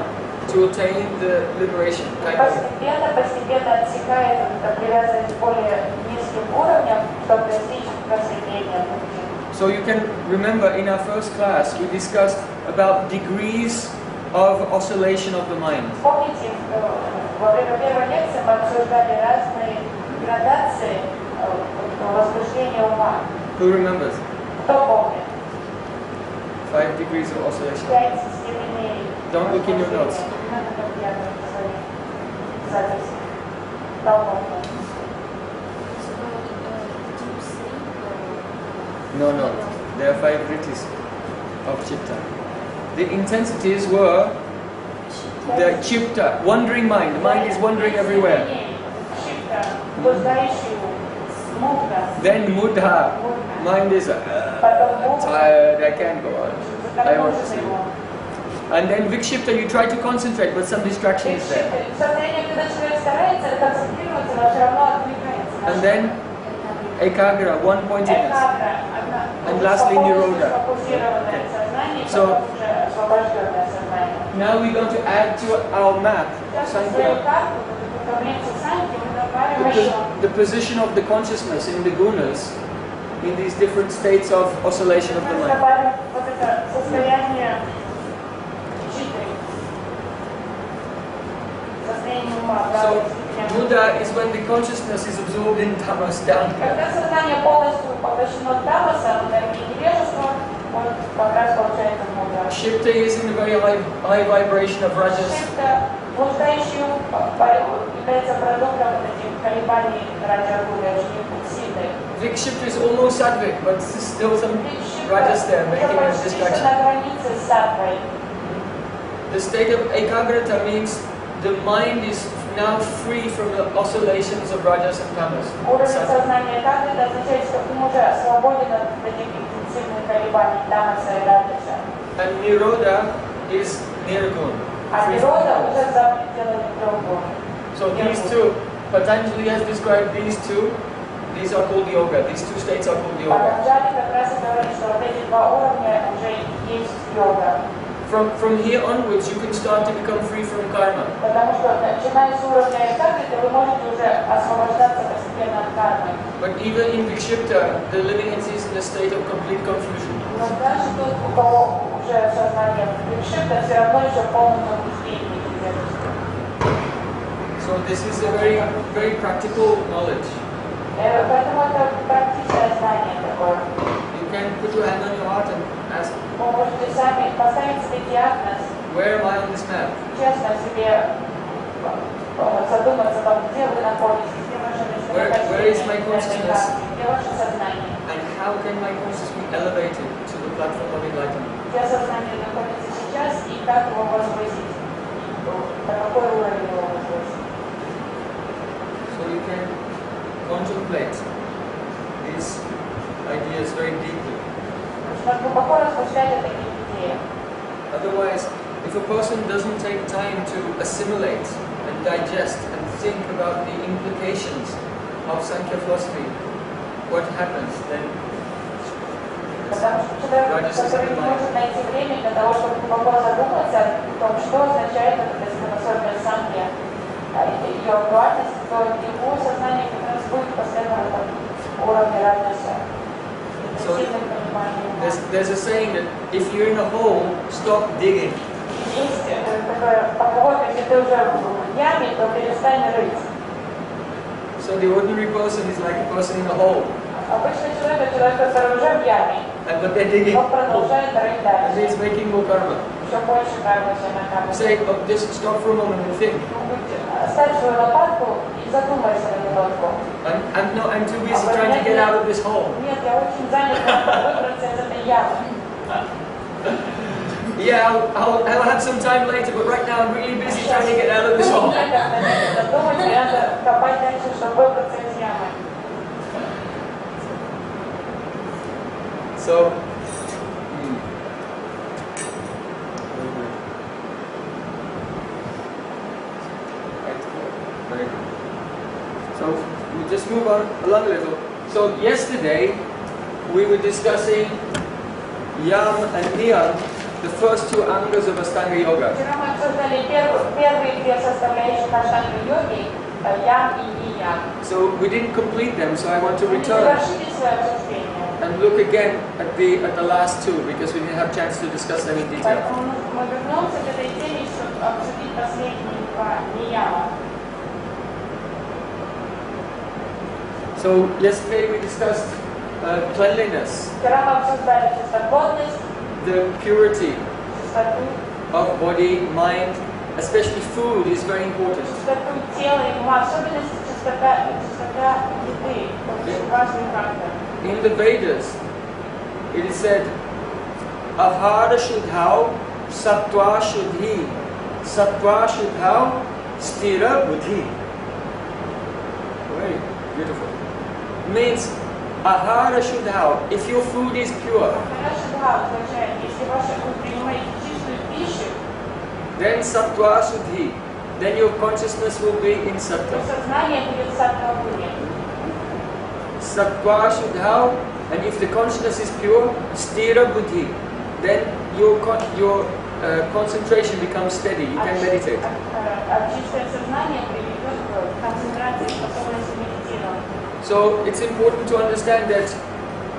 [SPEAKER 2] to attain the liberation.
[SPEAKER 1] Постепенно отсекает, привязываясь к более низким уровням, чтобы достичь просветления.
[SPEAKER 2] So you can remember in our first class we discussed about degrees of oscillation of the mind.
[SPEAKER 1] Помните, во время первой лекции мы обсуждали разные градации возбуждения ума.
[SPEAKER 2] Who remembers?
[SPEAKER 1] Кто помнит?
[SPEAKER 2] 5 degrees of oscillation.
[SPEAKER 1] 5 степеней.
[SPEAKER 2] Don't look in your notes. No. There are 5 vrittis of chitta. The intensities were the chitta, wandering mind. The mind is wandering everywhere. Then mudha, mind is tired, I can't go on, I want to sleep. And then vikshipta, you try to concentrate, but some distraction is there. And then ekagra, one-pointedness. And lastly, nirodha. So now we're going to add to our map the position of the consciousness in the gunas in these different states of oscillation of the mind. So Buddha is when the consciousness is absorbed in tamas, down here. Shifta is in the very high vibration of rajas. Vikshipta is almost sattvic, but still some rajas there making a distraction. The state of ekagrata means the mind is now free from the oscillations of rajas and tamas. And nirodha is nirgun. So these two, Patanjali has described these two. These are called yoga. These two states are called yoga. From here onwards, you can start to become free from karma. But even in vikshipta, the living entity is in a state of complete confusion.
[SPEAKER 1] уже сознание пришито, все равно еще в полном заблуждении.
[SPEAKER 2] So this is a very practical knowledge.
[SPEAKER 1] Поэтому это практичное знание такое.
[SPEAKER 2] You can put your hand on your heart and ask,
[SPEAKER 1] Вы можете сами поставить себе диагноз,
[SPEAKER 2] where am I on this map?
[SPEAKER 1] честно себе задуматься, там, где вы находитесь, где ваше местонахождение, где ваше сознание.
[SPEAKER 2] And how can my consciousness be elevated to the platform of enlightenment?
[SPEAKER 1] Где сознание находится сейчас и как его возвысить, на какой уровень его возвысить.
[SPEAKER 2] So you can contemplate these ideas very deeply.
[SPEAKER 1] Нужно глубоко размышлять о таких идеях.
[SPEAKER 2] Otherwise, if a person doesn't take time to assimilate and digest and think about the implications of Sankhya philosophy, what happens then?
[SPEAKER 1] Потому что человек, который не может найти время для того, чтобы глубоко задуматься о том, что означает эта философия Санхья, ее актуальность, то его сознание как раз будет постоянно на этом уровне радости.
[SPEAKER 2] There's a saying that if you're in a hole, stop digging.
[SPEAKER 1] Есть такое поговорка, если ты уже в яме, то перестань рыть.
[SPEAKER 2] So the ordinary person is like a person in a hole.
[SPEAKER 1] Обычный человек, человек, который уже в яме,
[SPEAKER 2] But they're digging.
[SPEAKER 1] он продолжает рыть дальше.
[SPEAKER 2] And it's making more karma.
[SPEAKER 1] Еще больше кармы себе накапливает.
[SPEAKER 2] Say, oh, just stop for a moment and think.
[SPEAKER 1] Ставь свою лопатку и задумайся на минутку.
[SPEAKER 2] I'm too busy trying to get out of this hole.
[SPEAKER 1] Нет, я очень занят, выбраться из этой ямы.
[SPEAKER 2] Yeah, I'll have some time later, but right now I'm really busy trying to get out of this hole.
[SPEAKER 1] Задумать, надо копать дальше, чтобы выбраться из ямы.
[SPEAKER 2] So, so we just move on along a little. So yesterday we were discussing Yam and Niyam, the first two angas of Ashtanga Yoga.
[SPEAKER 1] Вчера мы обсуждали первые две составляющих Аштанга йоги, ям и нiyam.
[SPEAKER 2] So we didn't complete them, so I want to return
[SPEAKER 1] Завершили свое обсуждение.
[SPEAKER 2] and look again at the last two because we didn't have a chance to discuss them in detail.
[SPEAKER 1] Поэтому мы вернемся к этой теме, чтобы обсудить последние два нияма.
[SPEAKER 2] So yesterday we discussed cleanliness,
[SPEAKER 1] Вчера мы обсуждали чистоплотность,
[SPEAKER 2] the purity
[SPEAKER 1] чистоту,
[SPEAKER 2] of body, mind, especially food is very important.
[SPEAKER 1] чистоту тела и ума, особенности чистота еды, очень важный фактор.
[SPEAKER 2] In the Vedas, it is said, Ahara Shudhau, Sattva Shudhi, Sattva Shudhau, Stira Buddhi. Very beautiful. Means, Ahara Shudhau, if your food is pure,
[SPEAKER 1] Если вы принимаете чистую пищу,
[SPEAKER 2] then Sattva Shudhi, then your consciousness will be in
[SPEAKER 1] то
[SPEAKER 2] Sattva.
[SPEAKER 1] сознание будет саттва-будхи.
[SPEAKER 2] Sattva Shudhau, and if the consciousness is pure, Stira Buddhi, then your concentration becomes steady, you can meditate.
[SPEAKER 1] Чистое сознание приведет к концентрации, способности медитировать.
[SPEAKER 2] So it's important to understand that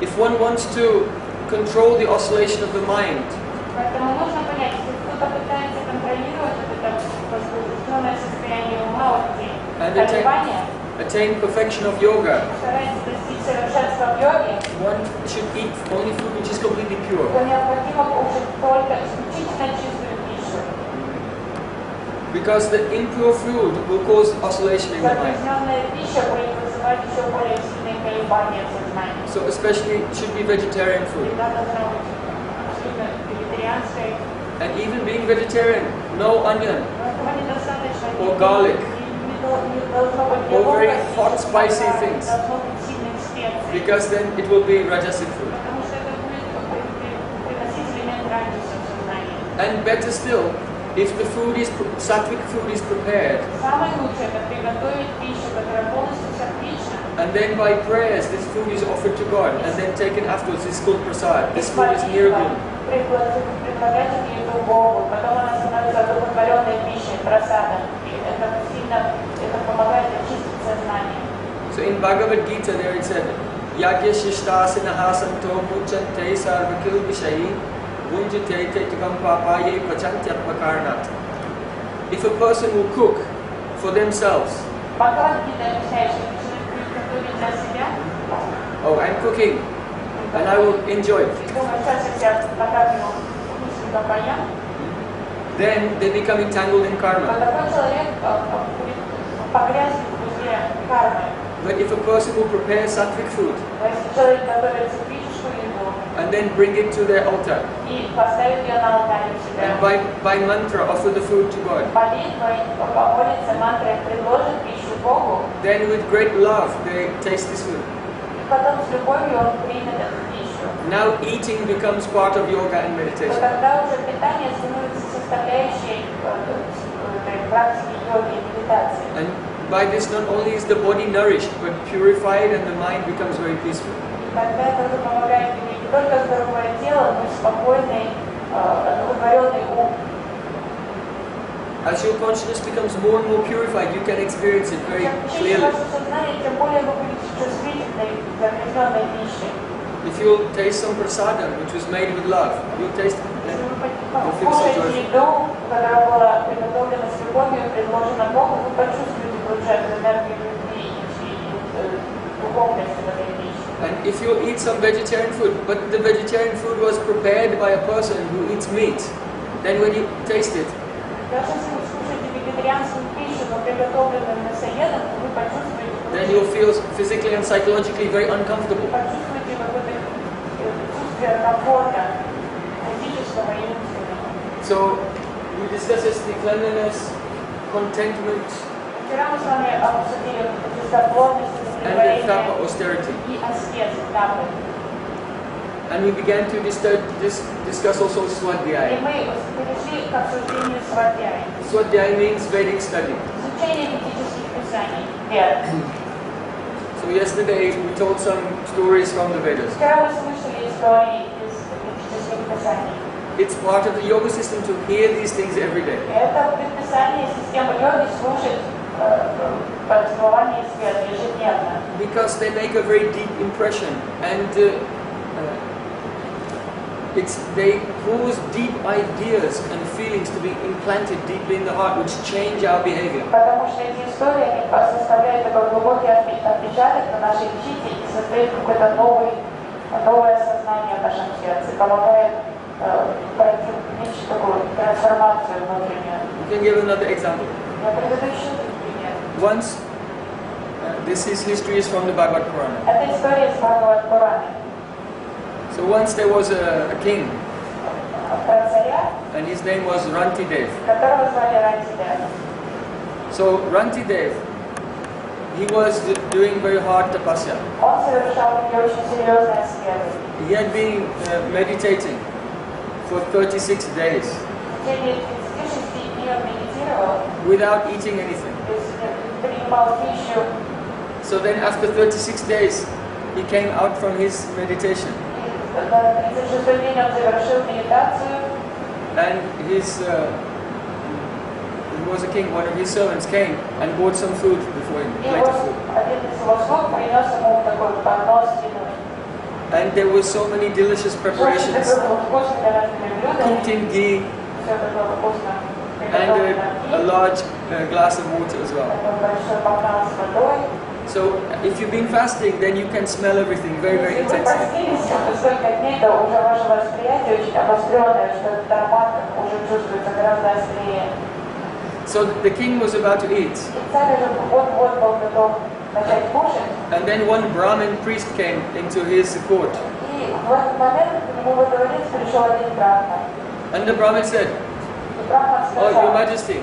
[SPEAKER 2] if one wants to control the oscillation of the mind,
[SPEAKER 1] Поэтому нужно понять, если кто-то пытается контролировать это возбужденное состояние ума, колебания,
[SPEAKER 2] attain perfection of yoga,
[SPEAKER 1] старается достичь совершенства в йоге,
[SPEAKER 2] one should eat only food which is completely pure.
[SPEAKER 1] то необходимо кушать только исключительно чистую пищу.
[SPEAKER 2] Because the impure food will cause oscillation in the mind.
[SPEAKER 1] Загрязненная пища будет вызывать еще более сильные колебания в сознании.
[SPEAKER 2] So especially it should be vegetarian food.
[SPEAKER 1] Еда должна быть абсолютно вегетарианской.
[SPEAKER 2] And even being vegetarian, no onion,
[SPEAKER 1] Но этого недостаточно.
[SPEAKER 2] or garlic,
[SPEAKER 1] Не должно быть
[SPEAKER 2] or
[SPEAKER 1] белка,
[SPEAKER 2] very hot spicy
[SPEAKER 1] не
[SPEAKER 2] things,
[SPEAKER 1] должно быть сильных специй.
[SPEAKER 2] because then it will be rajasic food.
[SPEAKER 1] Потому что это будет приносить элемент раджаса в сознание.
[SPEAKER 2] And better still, if the food is sattvic food is prepared,
[SPEAKER 1] Самое лучшее это приготовить пищу, которая полностью сатвична.
[SPEAKER 2] and then by prayers this food is offered to God, and then taken afterwards. This is called prasad. This food is nirgun.
[SPEAKER 1] Предлагать еду Богу, потом она становится одухотворенной пищей, просадом. И это сильно, это помогает очистить сознание.
[SPEAKER 2] So in Bhagavad Gita there it said, Yagya Shishtasinaha Santo Muchante Sarvakil Vishayi If a person will cook for themselves, oh, I'm cooking and I will enjoy it, then they become entangled in karma. But if a person will prepare sattvic food and then bring it to their altar and by mantra offer the food to God, then with great love they taste this food. Now eating becomes part of yoga and meditation. And by this not only is the body nourished but purified and the mind becomes very peaceful. As your consciousness becomes more and more purified, you can experience it very clearly. If you'll taste some prasadam, which was made with love, you'll taste it, then you'll feel so joyful. And if you eat some vegetarian food, but the vegetarian food was prepared by a person who eats meat, then when you taste it, then you'll feel physically and psychologically very uncomfortable. So we discussed the cleanliness, contentment, and the tapa austerity. And we began to discuss also swadhyaya. Swadhyaya means Vedic study. So yesterday we told some stories from the Vedas. It's part of the yoga system to hear these things every day. Because they make a very deep impression and they cause deep ideas and feelings to be implanted deeply in the heart, which change our behavior. We can give another example. Once, this history is from the Bhagavad Purana. So once there was a king, and his name was Rantidev. So Rantidev, he was doing very hard tapasya. He had been meditating for 36 days without eating anything. So then after 36 days, he came out from his meditation. And he was a king, one of his servants came and bought some food before him, plate of food. And there were so many delicious preparations, cooked in ghee, and a large glass of water as well. So if you've been fasting, then you can smell everything very, very intensely. So the king was about to eat. And then one Brahmin priest came into his court. And the Brahmin said, "Oh, Your Majesty,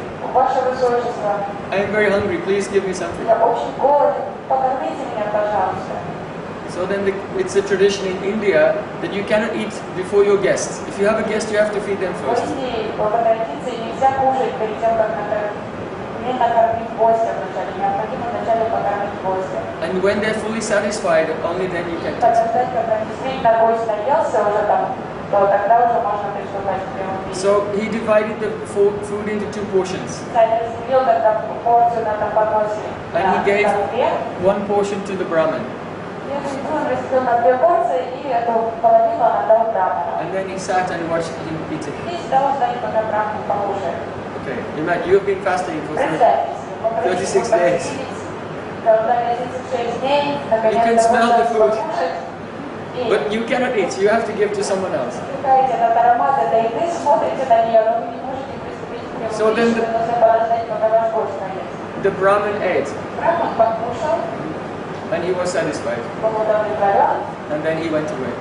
[SPEAKER 2] I am very hungry, please give me something." So then it's a tradition in India that you cannot eat before your guests. If you have a guest, you have to feed them first. And when they're fully satisfied, only then you can taste it. So he divided the food into 2 portions. And he gave 1 portion to the Brahmin. And then he sat and watched him eat it. Okay, imagine you've been fasting for 36 days. You can smell the food, but you cannot eat. You have to give to someone else. So then the Brahmin ate, and he was satisfied. And then he went away.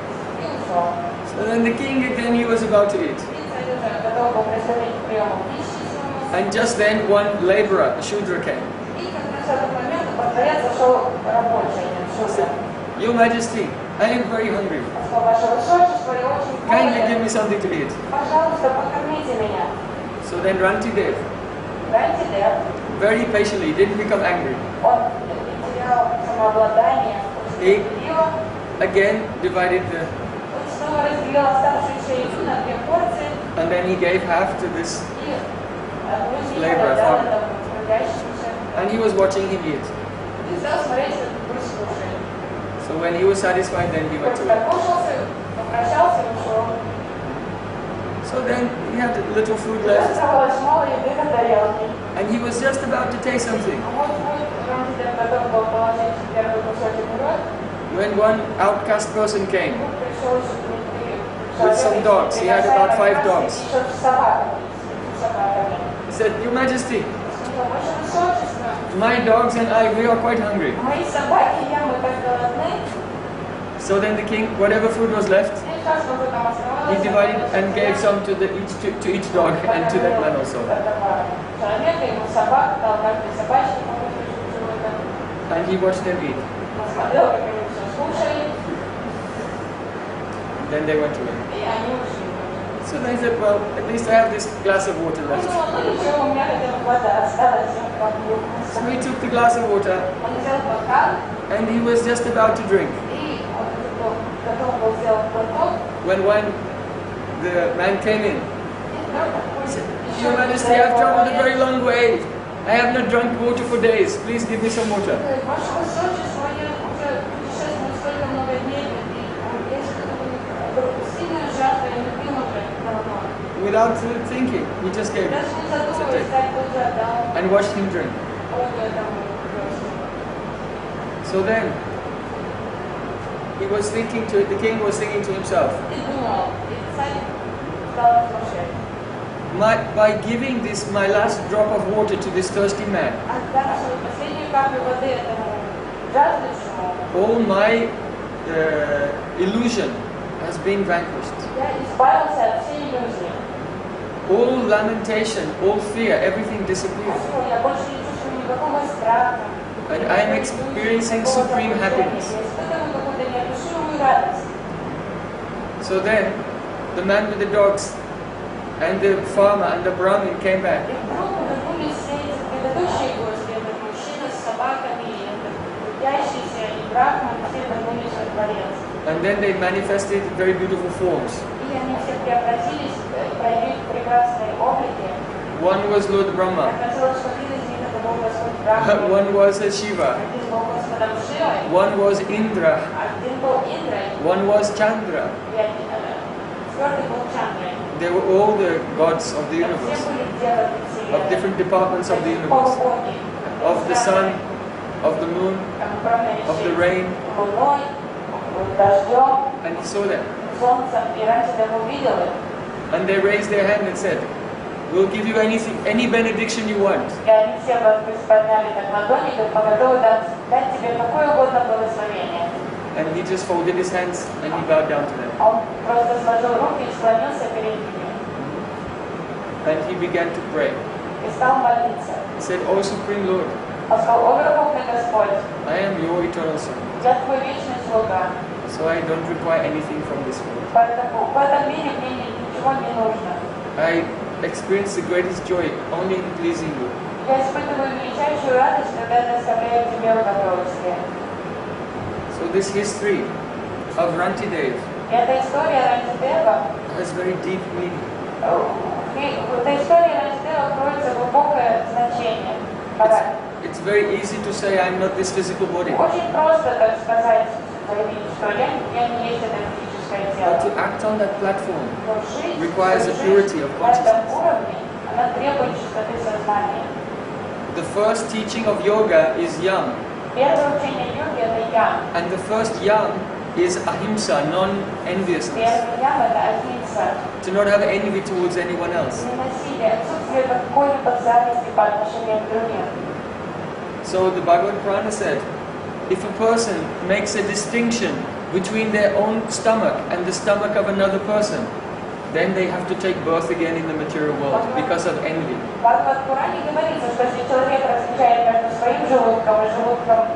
[SPEAKER 2] So then the king again, he was about to eat. And just then one laborer, a Shudra, came. Said, Your Majesty, I am very hungry. Kindly give me something to eat. So then Rantidev, very patiently, didn't become angry. He again divided the... And then he gave half to this laborer farmer. And he was watching him eat. So when he was satisfied, then he went away. So then he had a little food left. And he was just about to take something. When one outcast person came with some dogs, he had about 5 dogs. He said, Your Majesty, my dogs and I, we are quite hungry. So then the king, whatever food was left, he divided and gave some to each dog and to that man also. And he watched them eat. Then they went away. So then he said, well, at least I have this glass of water left. So he took the glass of water and he was just about to drink. When the man came in, he said, Your Majesty, I have traveled a very long way. I have not drunk water for days. Please give me some water. Without thinking, he just gave it. And watched him drink. So then, he was thinking the king was thinking to himself, by giving this my last drop of water to this thirsty man, all my illusion has been vanquished. All lamentation, all fear, everything disappears. And I am experiencing supreme happiness. So then, the man with the dogs and the farmer and the Brahmin came back. And then they manifested very beautiful forms. One was Lord Brahma. One was Shiva. One was Indra. One was Chandra. They were all the gods of the universe, of different departments of the universe, of the sun, of the moon, of the rain. And he saw them. And they raised their hand and said, we'll give you anything, any benediction you want. And he just folded his hands and he bowed down to them. And he began to pray. He said, O Supreme Lord, I am your eternal son. So I don't require anything from this world. I experience the greatest joy only in pleasing you. So this history of Rantidev has very deep meaning. It's very easy to say I'm not this physical body.
[SPEAKER 1] заявить, что я не есть это физическое
[SPEAKER 2] But
[SPEAKER 1] тело.
[SPEAKER 2] to act on that platform
[SPEAKER 1] Но жизнь,
[SPEAKER 2] requires a
[SPEAKER 1] жизнь
[SPEAKER 2] purity of
[SPEAKER 1] на этом
[SPEAKER 2] consciousness.
[SPEAKER 1] уровне, она требует чистоты сознания.
[SPEAKER 2] The first teaching of yoga is yam,
[SPEAKER 1] Первое учение йоги это ям.
[SPEAKER 2] and the first yam is ahimsa, non-enviousness.
[SPEAKER 1] Первый ям это ахимса.
[SPEAKER 2] To not have envy towards anyone else.
[SPEAKER 1] Ненасилие, отсутствие какой-либо зависти по отношению к другим.
[SPEAKER 2] So the Bhagavad Purana said, if a person makes a distinction between their own stomach and the stomach of another person, then they have to take birth again in the material world because of envy.
[SPEAKER 1] В Бхагавад-пуране говорится, что если человек различает между своим желудком и желудком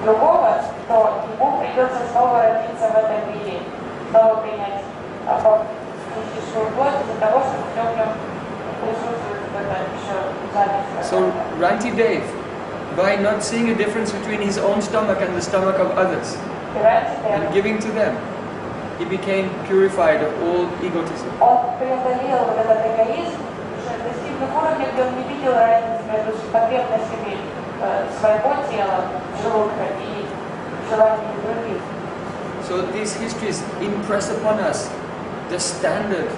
[SPEAKER 1] другого, то ему придется снова родиться в этом мире, снова принять физическую плоть из-за того, что в нем присутствует это еще зависть.
[SPEAKER 2] So Ranti Dev, by not seeing a difference between his own stomach and the stomach of others, and giving to them, he became purified of all egotism.
[SPEAKER 1] Он преодолел вот этот эгоизм, достигнув уровня, где он не видел разницы между потребностями своего тела, желудка и желаниями других.
[SPEAKER 2] So these histories impress upon us the standard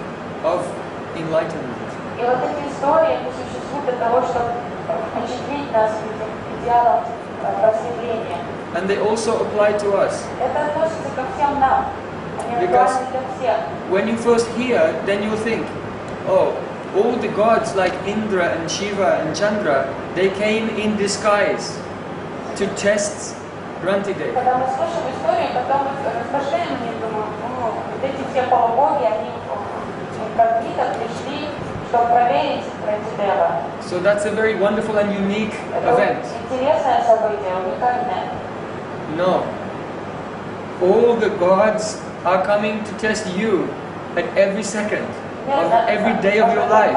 [SPEAKER 2] of enlightenment.
[SPEAKER 1] И вот эти истории, они существуют для того, чтобы впечатлить нас этим идеалом просветления.
[SPEAKER 2] And they also apply to us.
[SPEAKER 1] Это относится ко всем нам. Они актуальны для всех.
[SPEAKER 2] When you first hear, then you think, oh, all the gods like Indra and Shiva and Chandra, they came in disguise to test Rantidev.
[SPEAKER 1] Когда мы слышим историю, потом мы размышляем, и думаем, вот эти все полубоги, они инкогнито пришли, чтобы проверить Рантидева.
[SPEAKER 2] So that's a very wonderful and unique event.
[SPEAKER 1] Интересное событие, уникальное.
[SPEAKER 2] No. All the gods are coming to test you at every second of every day of your life.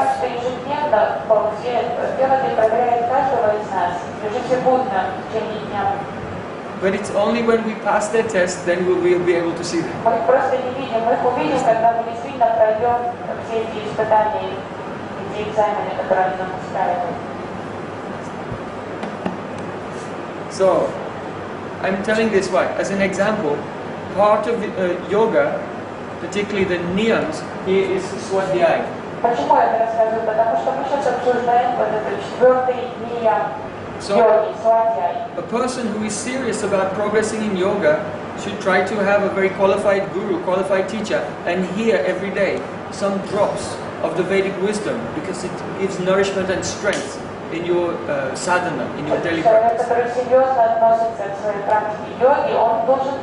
[SPEAKER 2] But it's only when we pass their test, then we'll be able to see them. So, I'm telling this why? As an example, part of yoga, particularly the niyams, here is swadhyaya.
[SPEAKER 1] Почему я это рассказываю? Потому что мы сейчас обсуждаем вот этот четвертый ниям йоги, свадьяй.
[SPEAKER 2] A person who is serious about progressing in yoga should try to have a very qualified guru, qualified teacher, and hear every day some drops of the Vedic wisdom, because it gives nourishment and strength in your sadhana, in your daily
[SPEAKER 1] Человек,
[SPEAKER 2] practice.
[SPEAKER 1] который серьезно относится к своей практике йоги, он должен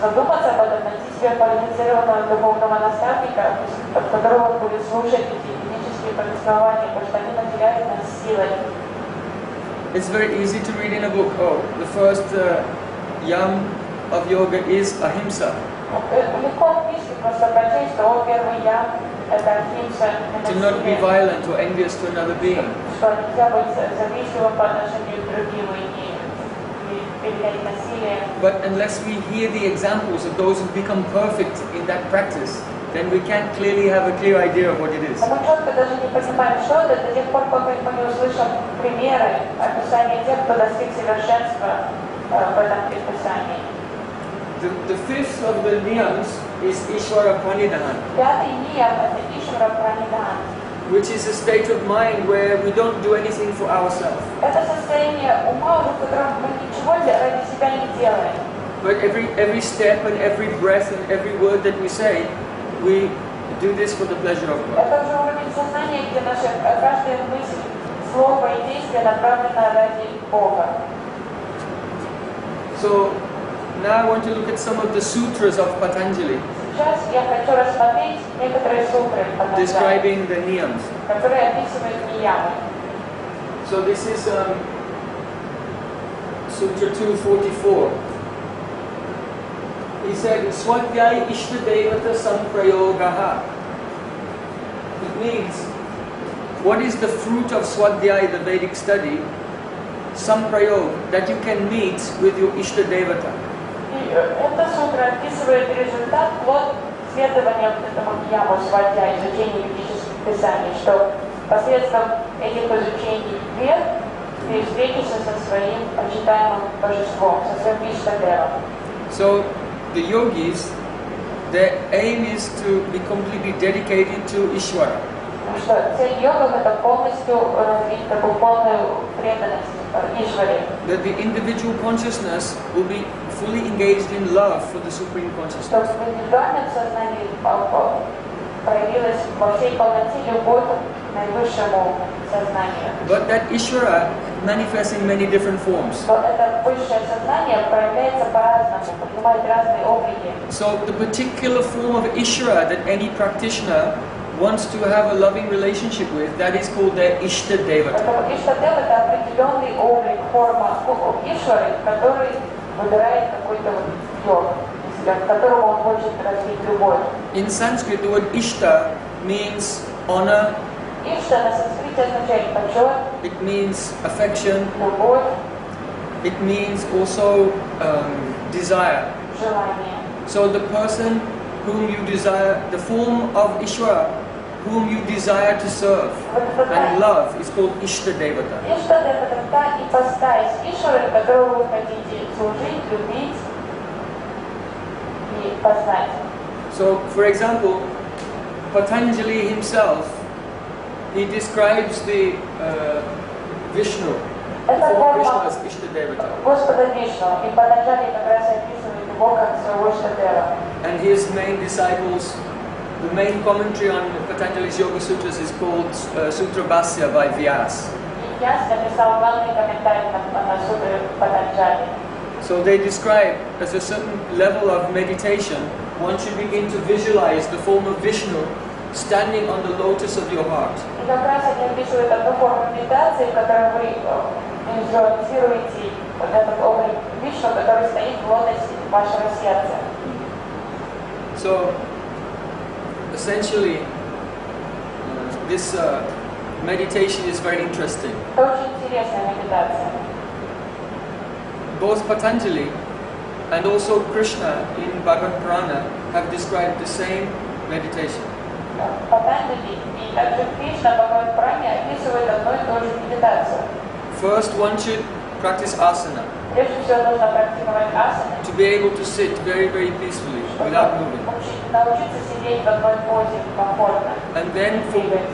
[SPEAKER 1] задуматься об этом, найти себе квалифицированного духовного наставника, от которого он будет слушать эти физические повествования, потому что они наделяют нас силой.
[SPEAKER 2] It's very easy to read in a book, oh, the first yam of yoga is ahimsa.
[SPEAKER 1] Легко в книжке просто прочесть, что он первый ям, это ахимса,
[SPEAKER 2] To not be violent or envious to another being.
[SPEAKER 1] что нельзя быть завистливым по отношению к другим и не применять насилие.
[SPEAKER 2] But unless we hear the examples of those who become perfect in that practice, then we can't clearly have a clear idea of what it is.
[SPEAKER 1] Мы четко даже не понимаем, что это, до тех пор, пока мы не услышим примеры, описания тех, кто достиг совершенства в этом предписании.
[SPEAKER 2] The fifth of the niyams is Ishvara Pranidhan,
[SPEAKER 1] Пятый ниям – это Ишвара Пранидхан.
[SPEAKER 2] which is a state of mind where we don't do anything for ourselves.
[SPEAKER 1] Это состояние ума, в котором мы ничего ради себя не делаем.
[SPEAKER 2] But every step and every breath and every word that we say, we do this for the pleasure of God.
[SPEAKER 1] Это уже уровень сознания, где наша каждая мысль, слово и действие направлено ради Бога.
[SPEAKER 2] So now I want to look at some of the sutras of Patanjali,
[SPEAKER 1] Сейчас я хочу рассмотреть некоторые сутры,
[SPEAKER 2] describing the niyams.
[SPEAKER 1] которые описывают ниямы.
[SPEAKER 2] So this is Sutra 244. He said, Swadhyaya Ishtadevata Samprayogaha. It means, what is the fruit of Swadhyaya, the Vedic study? Samprayog, that you can meet with your Ishtadevata.
[SPEAKER 1] И эта сутра описывает результат, плод следования этому нияму свадья, изучения ведических писаний, что посредством этих изучений вед ты встретишься со своим почитаемым божеством, со своим Иштадевом.
[SPEAKER 2] So the yogis, their aim is to be completely dedicated to Ishvara.
[SPEAKER 1] Что цель йогов это полностью развить такую полную преданность Ишваре.
[SPEAKER 2] That the individual consciousness will be fully engaged in love for the Supreme Consciousness.
[SPEAKER 1] Чтобы в индивидуальном сознании проявилась во всей полноте любовь к наивысшему сознанию.
[SPEAKER 2] But that Ishvara manifests in many different forms.
[SPEAKER 1] Но это высшее сознание проявляется по-разному, принимает разные облики.
[SPEAKER 2] So the particular form of Ishvara that any practitioner wants to have a loving relationship with, that is called their Ishta Devata.
[SPEAKER 1] Поэтому Иштадев это определенный облик, форма Ишвары, который выбирает какой-то йог, к которому он хочет развить любовь.
[SPEAKER 2] In Sanskrit, the word Ishta means honor.
[SPEAKER 1] Ишта на санскрите означает почет,
[SPEAKER 2] It means affection.
[SPEAKER 1] любовь,
[SPEAKER 2] It means also desire.
[SPEAKER 1] желание.
[SPEAKER 2] So the person whom you desire, the form of Ishvara, whom you desire to serve and love, is called Ishta Devata.
[SPEAKER 1] Иштадев это та ипостась Ишвары, которую вы хотите служить, любить и познать.
[SPEAKER 2] So, for example, Patanjali himself, he describes the Vishnu, the
[SPEAKER 1] Это
[SPEAKER 2] form of Vishnu
[SPEAKER 1] форма
[SPEAKER 2] as Ishta Devata.
[SPEAKER 1] Господа Вишну, и Патанджали как раз описывает его как своего Иштадева.
[SPEAKER 2] And his main disciples, the main commentary on Patanjali's Yoga Sutras is called Sutra Bhasya by Vyas.
[SPEAKER 1] И Яс написал главный комментарий на сутры Патанджали.
[SPEAKER 2] So they describe as a certain level of meditation, one should begin to visualize the form of Vishnu standing on the lotus of your heart.
[SPEAKER 1] И как раз они описывают одну форму медитации, в которой вы визуализируете вот этот облик Вишну, который стоит в лотосе вашего сердца.
[SPEAKER 2] So, essentially, this meditation is very interesting.
[SPEAKER 1] Это очень интересная медитация.
[SPEAKER 2] Both Patanjali and also Krishna in Bhagavad Purana have described the same meditation.
[SPEAKER 1] Патанджали и также Кришна в Бхагавад-пуране описывают одну и ту же медитацию.
[SPEAKER 2] First, one should practice asana,
[SPEAKER 1] Прежде всего нужно практиковать асаны,
[SPEAKER 2] to be able to sit very, very peacefully without moving.
[SPEAKER 1] научиться сидеть в одной позе комфортно.
[SPEAKER 2] And then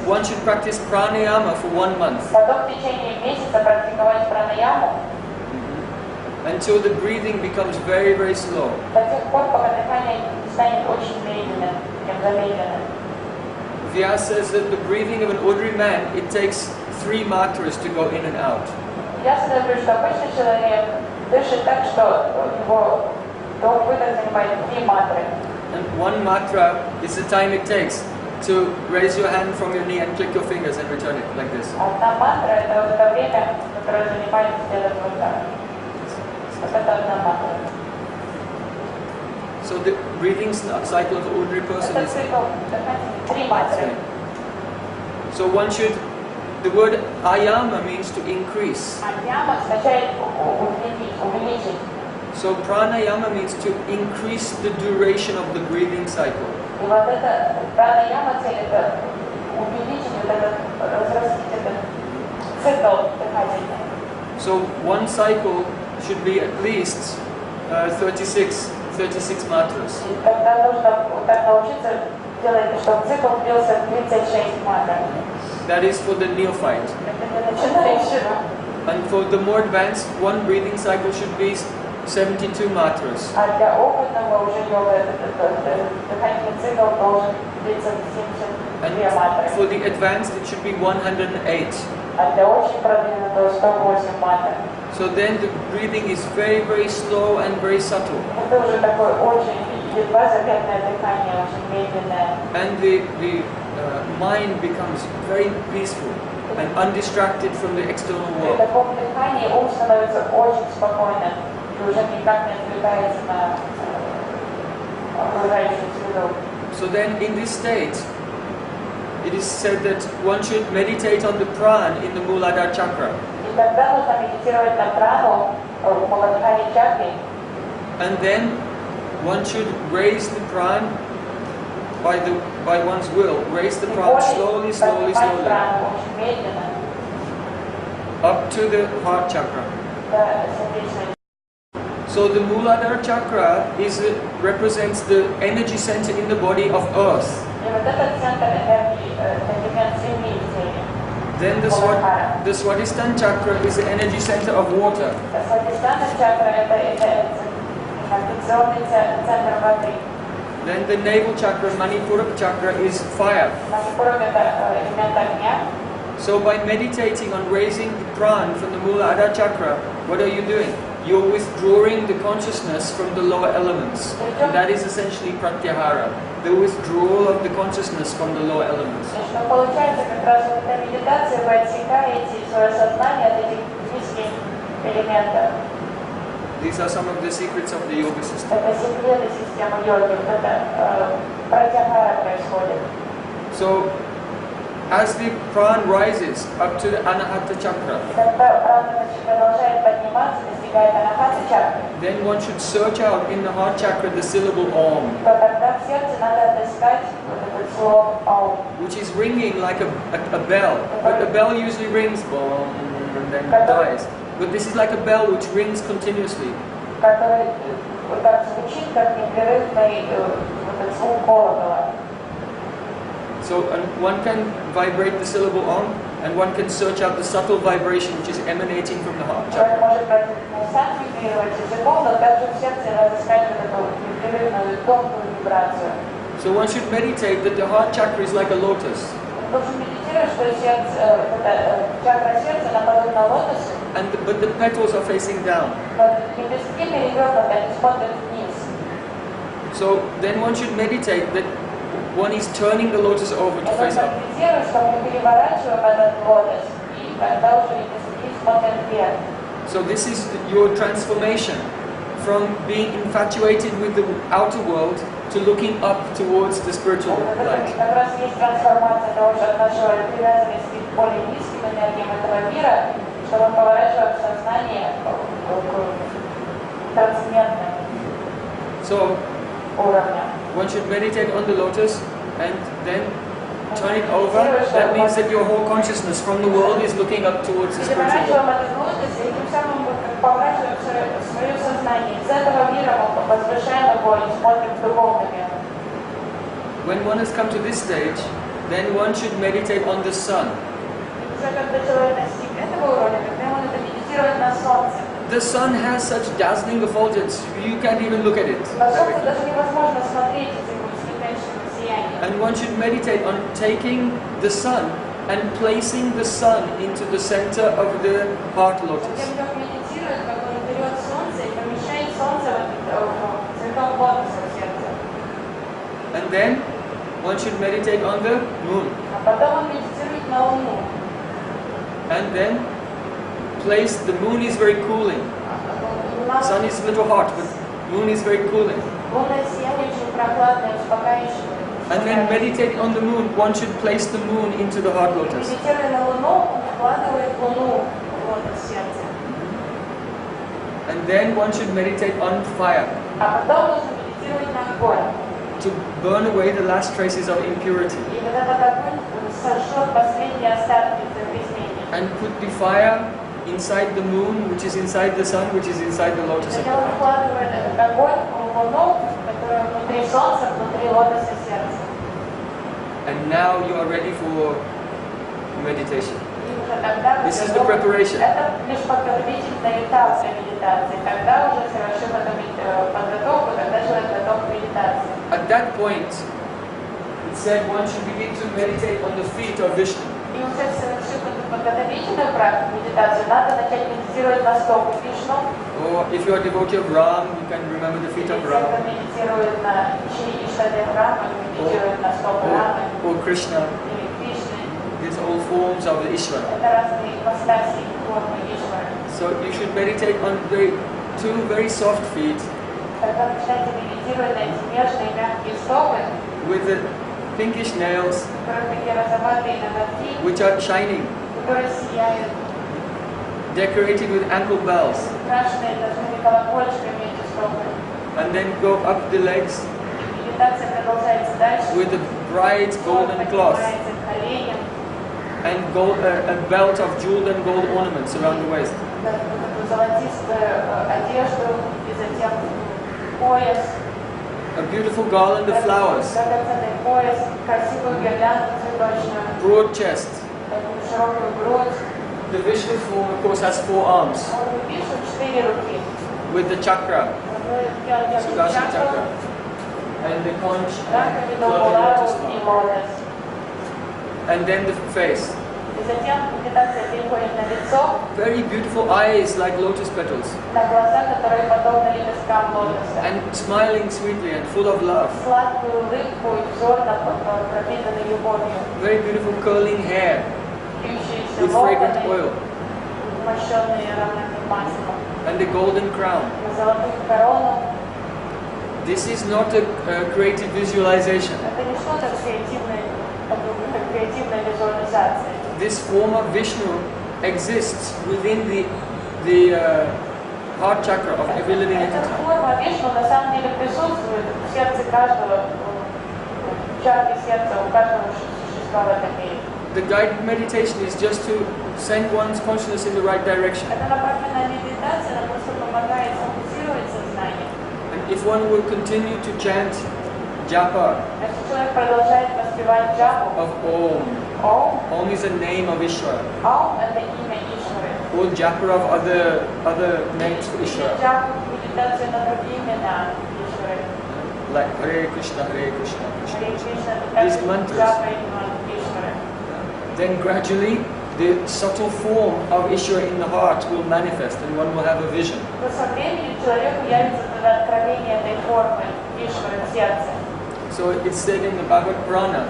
[SPEAKER 2] one should practice pranayama for 1 month
[SPEAKER 1] Потом в течение месяца практиковать пранаяму
[SPEAKER 2] until the breathing becomes very, very slow.
[SPEAKER 1] до тех пор, пока дыхание станет очень медленным, замедленным.
[SPEAKER 2] Vyas says that the breathing of an ordinary man, it takes 3 matras to go in and out.
[SPEAKER 1] Я говорю, что обычный человек дышит так, что его вдох-выдох занимает 3 матры.
[SPEAKER 2] And 1 matra is the time it takes to raise your hand from your knee and click your fingers and return it like this.
[SPEAKER 1] Одна мантра это вот это время, которое занимает сделать вот так. Вот это одна мантра.
[SPEAKER 2] So the breathing cycle of an ordinary person
[SPEAKER 1] Это
[SPEAKER 2] is
[SPEAKER 1] цикл дыхания 3 матры.
[SPEAKER 2] So one should, the word ayama means to increase.
[SPEAKER 1] Аяма означает увеличить.
[SPEAKER 2] So pranayama means to increase the duration of the breathing cycle.
[SPEAKER 1] И вот это пранаяма цель это увеличить вот этот, разрастить этот цикл дыхательный.
[SPEAKER 2] So one cycle should be at least 36 matras.
[SPEAKER 1] И тогда нужно вот так научиться делать, чтобы цикл длился 36 матр.
[SPEAKER 2] That is for the neophyte.
[SPEAKER 1] Это для начинающего.
[SPEAKER 2] And for the more advanced, one breathing cycle should be 72 matras.
[SPEAKER 1] А для опытного уже йога дыхательный цикл должен длиться 72 матры.
[SPEAKER 2] For the advanced, it should be 108.
[SPEAKER 1] А для очень продвинутого 108 матр.
[SPEAKER 2] So then the breathing is very, very slow and very subtle.
[SPEAKER 1] Это уже такое очень едва заметное дыхание, очень медленное.
[SPEAKER 2] And the mind becomes very peaceful and undistracted from the external
[SPEAKER 1] При
[SPEAKER 2] world.
[SPEAKER 1] таком дыхании ум становится очень спокойным и уже никак не отвлекается на окружающую среду.
[SPEAKER 2] So then in this state, it is said that one should meditate on the pran in the Muladhara chakra.
[SPEAKER 1] И тогда нужно медитировать на прану в Муладхаре чакре.
[SPEAKER 2] And then one should raise the pran by one's will. Raise the pran slowly, slowly, slowly
[SPEAKER 1] Прану очень медленно
[SPEAKER 2] up to the heart chakra.
[SPEAKER 1] до сердечной.
[SPEAKER 2] So the Muladhara chakra represents the energy center in the body of earth.
[SPEAKER 1] И вот этот центр энергии, элемент земли в теле.
[SPEAKER 2] Then the Swadhisthana chakra is the energy center of water.
[SPEAKER 1] Свадhisthана чакра это инерционный центр воды.
[SPEAKER 2] Then the navel chakra, Manipura chakra, is fire.
[SPEAKER 1] Манипура это элемент огня.
[SPEAKER 2] So by meditating on raising the prana from the Muladhara chakra, what are you doing? You're withdrawing the consciousness from the lower elements. And that is essentially pratyahara, the withdrawal of the consciousness from the lower elements.
[SPEAKER 1] Что получается, как раз в этой медитации вы отсекаете свое сознание от этих низких элементов.
[SPEAKER 2] These are some of the secrets of the yoga system.
[SPEAKER 1] Это секреты системы йоги, вот это пратяхара происходит.
[SPEAKER 2] So, as the prana rises up to the Anahata chakra, then one should search out in the heart chakra the syllable Om, which is ringing like a bell. But the bell usually rings boom and then dies. But this is like a bell which rings continuously. So one can vibrate the syllable Om, and one can search out the subtle vibration which is emanating from the heart chakra. So one should meditate that the heart chakra is like a lotus. But the petals are facing down. So then one should meditate that one is turning the lotus over to face up. So this is your transformation from being infatuated with the outer world to looking up towards the spiritual light. So one should meditate on the lotus and then turn it over. That means that your whole consciousness from the world is looking up towards the spiritual world. When one has come to this stage, then one should meditate on the sun. The sun has such dazzling effulgence, you can't even look at it. And one should meditate on taking the sun and placing the sun into the center of the heart lotus. And then one should meditate on the moon. And then place, the moon is very cooling. Sun is a little hot, but moon is very cooling. And then meditate on the moon, one should place the moon into the heart lotus. And then one should meditate on fire, to burn away the last traces of impurity. And put the fire inside the moon, which is inside the sun, which is inside the lotus of the heart. And now you are ready for meditation. This is the preparation. At that point, it said one should begin to meditate on the feet of Vishnu. Or if you are a devotee of Ram, you can remember the feet of Ram. Or Krishna. These are all forms of the Ishvara. So you should meditate on two very soft feet with the pinkish nails which are shining, decorated with ankle bells, and then go up the legs with a bright golden cloth and a belt of jeweled and gold ornaments around the waist.
[SPEAKER 1] пояс,
[SPEAKER 2] a beautiful garland of flowers,
[SPEAKER 1] драгоценный пояс, красивую гирлянду цветочную,
[SPEAKER 2] broad chest.
[SPEAKER 1] такую широкую грудь.
[SPEAKER 2] The Vishnu form, of course, has 4 arms
[SPEAKER 1] Вишну 4 руки.
[SPEAKER 2] with the chakra, Sudarshan chakra,
[SPEAKER 1] Чакру,
[SPEAKER 2] and the conch,
[SPEAKER 1] раковину,
[SPEAKER 2] and
[SPEAKER 1] булаву
[SPEAKER 2] lotus
[SPEAKER 1] и
[SPEAKER 2] flower.
[SPEAKER 1] лотос.
[SPEAKER 2] And then the face.
[SPEAKER 1] И затем медитация переходит на лицо,
[SPEAKER 2] Very beautiful eyes like lotus petals,
[SPEAKER 1] на глаза, которые подобны лепесткам лотоса.
[SPEAKER 2] and smiling sweetly and full of love.
[SPEAKER 1] Сладкую улыбку и взор пропитанный любовью.
[SPEAKER 2] Very beautiful curling hair
[SPEAKER 1] Вьющиеся
[SPEAKER 2] with fragrant
[SPEAKER 1] локоны,
[SPEAKER 2] oil,
[SPEAKER 1] мощенные ароматным маслом.
[SPEAKER 2] and the golden crown.
[SPEAKER 1] На золотую корону.
[SPEAKER 2] This is not a creative visualization.
[SPEAKER 1] Это не что-то креативная визуализация.
[SPEAKER 2] This form of Vishnu exists within the heart chakra of every living
[SPEAKER 1] Эта
[SPEAKER 2] entity.
[SPEAKER 1] форма Вишну на самом деле присутствует в сердце каждого, в чакре сердца у каждого существа в этом мире.
[SPEAKER 2] The guided meditation is just to send one's consciousness in the right direction.
[SPEAKER 1] Это направленная медитация, она просто помогает сфокусировать сознание.
[SPEAKER 2] And if one will continue to chant japa
[SPEAKER 1] Если человек продолжает воспевать джапу,
[SPEAKER 2] of Om,
[SPEAKER 1] Ом,
[SPEAKER 2] Om is a name of Ishvara,
[SPEAKER 1] Ом это имя Ишвары.
[SPEAKER 2] or japa of other names for
[SPEAKER 1] Или
[SPEAKER 2] Ishvara,
[SPEAKER 1] джапу, медитацию на другие имена Ишвары.
[SPEAKER 2] like Hare Krishna, Hare Krishna, Krishna.
[SPEAKER 1] Харе Кришна,
[SPEAKER 2] These
[SPEAKER 1] это
[SPEAKER 2] mantras.
[SPEAKER 1] джапа имя Ишвары.
[SPEAKER 2] Then gradually the subtle form of Ishvara in the heart will manifest and one will have a vision.
[SPEAKER 1] Но со временем человеку явится тогда откровение этой формы Ишвары в сердце.
[SPEAKER 2] So it's said in the Bhagavad Purana,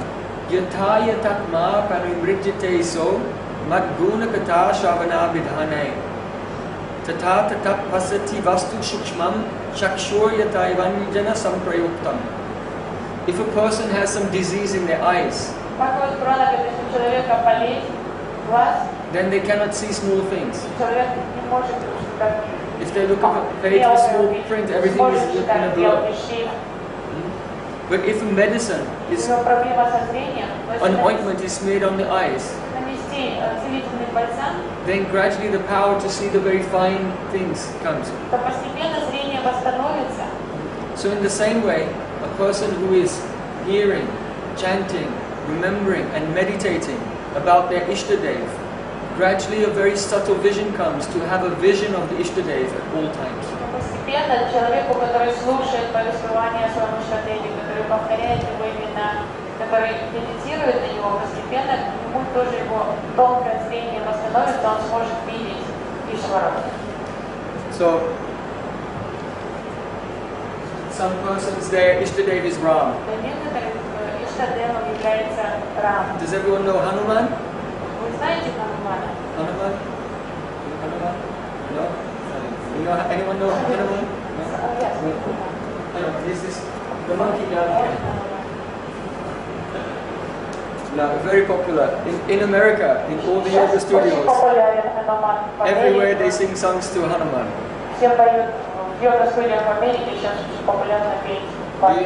[SPEAKER 2] Yatha yatakma parimrijjate so madguna kata shavana vidhane tata tata pasati vastu shukshmam shakshur yataivanjana samprayuktam. If a person has some disease in their eyes,
[SPEAKER 1] Бхагавад Пурана говорит, если у человека болезнь глаз,
[SPEAKER 2] then they cannot see small things.
[SPEAKER 1] человек не может читать
[SPEAKER 2] If they look at a page with small print, everything is in a blur.
[SPEAKER 1] белый шрифт.
[SPEAKER 2] But if a medicine is,
[SPEAKER 1] У него проблема со зрением, то
[SPEAKER 2] an
[SPEAKER 1] есть
[SPEAKER 2] ointment is smeared on the eyes,
[SPEAKER 1] нанести целительный бальзам,
[SPEAKER 2] then gradually the power to see the very fine things comes.
[SPEAKER 1] то постепенно зрение восстановится.
[SPEAKER 2] So in the same way, a person who is hearing, chanting, remembering and meditating about their Ishtadev, gradually a very subtle vision comes to have a vision of the Ishtadev at all times.
[SPEAKER 1] Постепенно человеку, который слушает повествование о своем Иштадеве, который повторяет его имена, который медитирует на него, постепенно ему тоже его тонкое зрение восстановится, он сможет видеть Ишвару.
[SPEAKER 2] So, some persons their Ishtadev is Ram.
[SPEAKER 1] Для некоторых Иштадевом является Рам.
[SPEAKER 2] Does everyone know Hanuman?
[SPEAKER 1] Вы знаете Ханумана?
[SPEAKER 2] Hanuman? Hanuman? No? You know, anyone know Hanuman? No?
[SPEAKER 1] Yes.
[SPEAKER 2] This is the monkey down here. No, very popular. In America, in all the yoga
[SPEAKER 1] Очень
[SPEAKER 2] studios,
[SPEAKER 1] популярен Хануман в
[SPEAKER 2] everywhere they
[SPEAKER 1] Америке.
[SPEAKER 2] sing songs to Hanuman.
[SPEAKER 1] Все поют в йога-студиях в Америке, сейчас очень популярно петь
[SPEAKER 2] Do
[SPEAKER 1] песни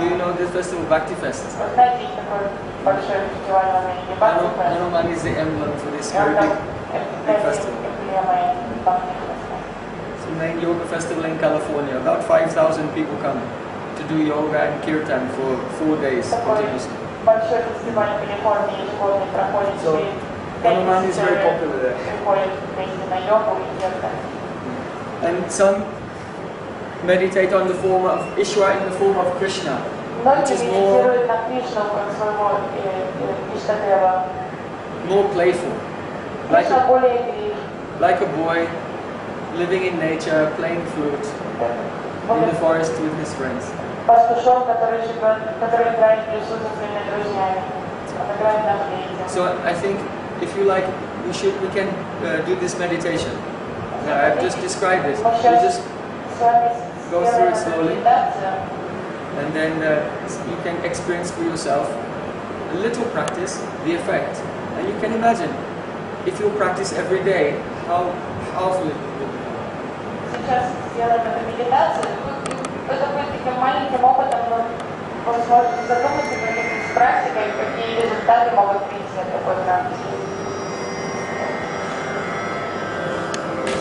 [SPEAKER 2] you know
[SPEAKER 1] Ханумана.
[SPEAKER 2] this festival, Bhakti Fest?
[SPEAKER 1] Вы знаете, есть такой большой фестиваль в Америке, Бхакти Фест.
[SPEAKER 2] Hanuman is the emblem for this
[SPEAKER 1] И
[SPEAKER 2] very
[SPEAKER 1] он там
[SPEAKER 2] big festival.
[SPEAKER 1] эмблемой Бхакти Феста.
[SPEAKER 2] It's the main yoga festival in California. About 5,000 people come to do yoga and kirtan for 4 days
[SPEAKER 1] Такой
[SPEAKER 2] continuously.
[SPEAKER 1] большой фестиваль в Калифорнии ежегодно проходит.
[SPEAKER 2] So,
[SPEAKER 1] и
[SPEAKER 2] Hanuman is very
[SPEAKER 1] 5000
[SPEAKER 2] popular there.
[SPEAKER 1] приходят вместе на йогу и киртан.
[SPEAKER 2] And some meditate on the form of Ishvara in the form of Krishna, which
[SPEAKER 1] Многие
[SPEAKER 2] is more
[SPEAKER 1] медитируют на Кришну как своего Иштадева.
[SPEAKER 2] playful,
[SPEAKER 1] Кришна более игривый.
[SPEAKER 2] like a boy living in nature, playing flute in the forest with his friends.
[SPEAKER 1] Пастушок, который живет, который играет в лесу со своими друзьями. Он играет на флейте.
[SPEAKER 2] So I think, if you like, we can do this meditation. I've just described it.
[SPEAKER 1] Мы
[SPEAKER 2] You
[SPEAKER 1] сейчас
[SPEAKER 2] just
[SPEAKER 1] с вами
[SPEAKER 2] go through
[SPEAKER 1] сделаем
[SPEAKER 2] it
[SPEAKER 1] эту
[SPEAKER 2] slowly.
[SPEAKER 1] медитацию.
[SPEAKER 2] and then you can experience for yourself a little practice, the effect. And you can imagine, if you practice every day, how powerful it will be.
[SPEAKER 1] Сейчас сделаем эту медитацию. Это будет таким маленьким опытом, но вы сможете задуматься, с практикой, какие результаты могут прийти от такой практики.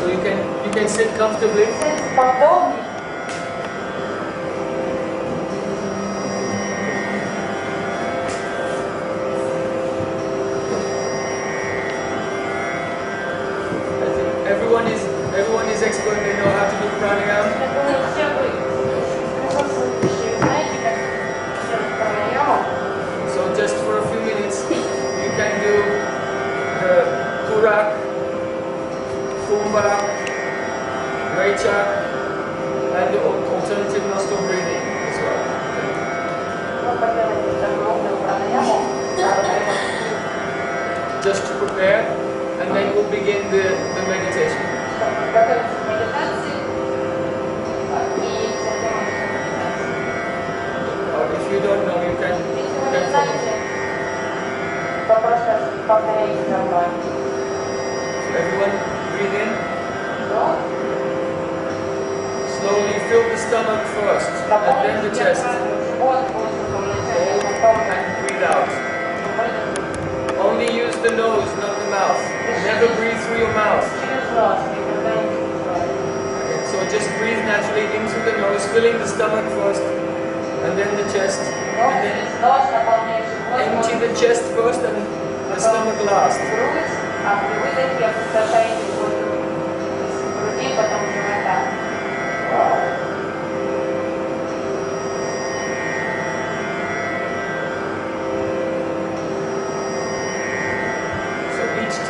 [SPEAKER 2] So you can sit comfortably
[SPEAKER 1] Сядьте поудобнее,
[SPEAKER 2] So everyone breathe in. Slowly fill the stomach first, and then the chest. Hold and breathe out. Only use the nose, not the mouth. Never breathe through your mouth. Okay, so just breathe naturally into the nose, filling the stomach first, and then the chest. And then empty the chest first and the stomach last.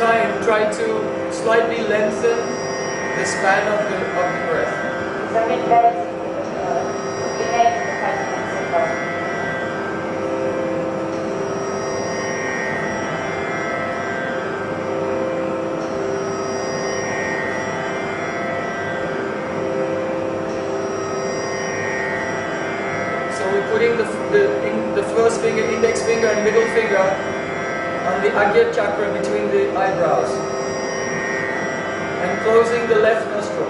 [SPEAKER 2] Time, try to slightly lengthen the span of the breath. So we're putting the first finger, index finger and middle finger on the Ajna chakra between the eyebrows and closing the left nostril.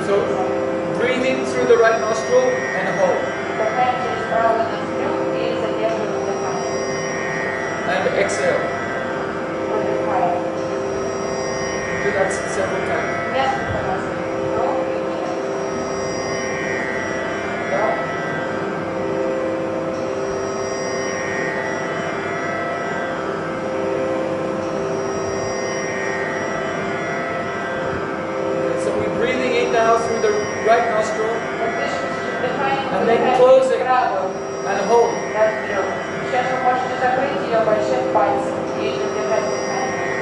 [SPEAKER 2] So breathe in through the right nostril and hold. And exhale. Do that several times. Through the right nostril and then closing and hold.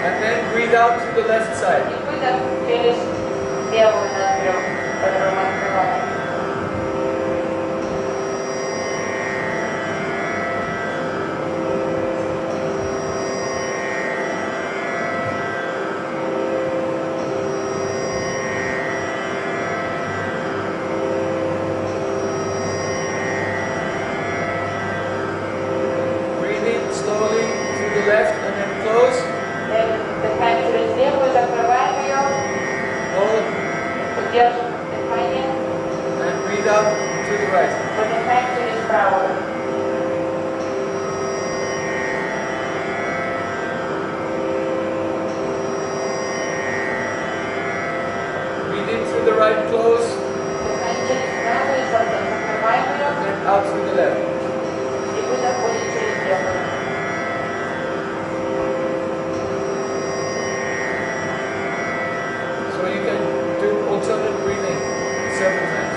[SPEAKER 2] And then breathe out to the left side. Left and then close. Hold. And breathe out to the right. Breathe in through the right, close. And then out through the left. Alternate breathing several times.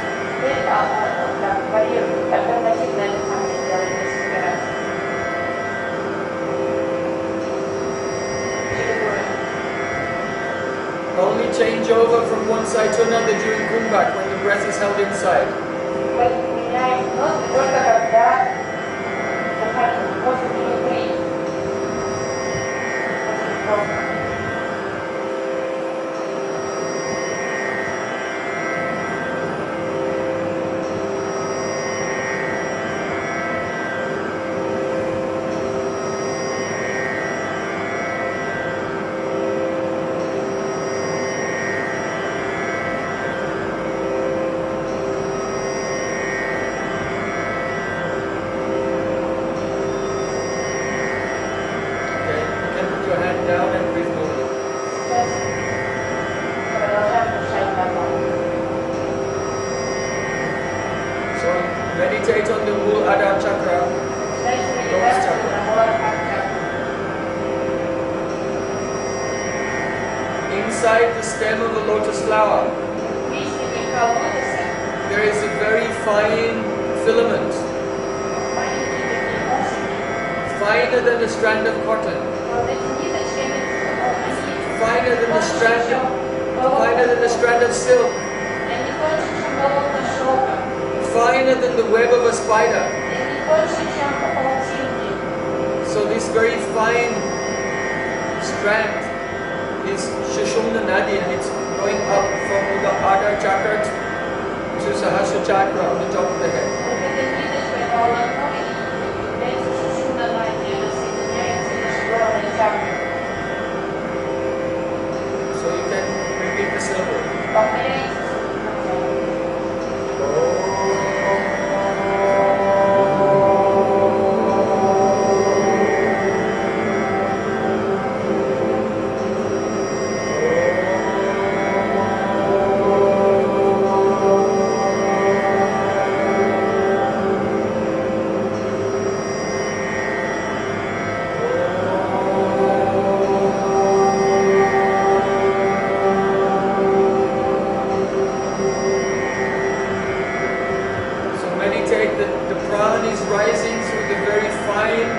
[SPEAKER 2] Only change over from one side to another during kumbhak when the breath is held inside. Meditate on the Muladhara chakra, lotus chakra. Inside the stem of a lotus flower, there is a very fine filament, finer than a strand of cotton, finer than a strand of silk, finer than the web of a spider. So this very fine strand is Sushumna Nadi, and it's going up from the Adha chakra to Sahasra Chakra on the top of the head.
[SPEAKER 1] Вот эта ниточка по ладони является сушуна отдельно, соединяется наши главные чакры.
[SPEAKER 2] So you can repeat the syllable.
[SPEAKER 1] Повторяйте.
[SPEAKER 2] The prana is rising through the very fine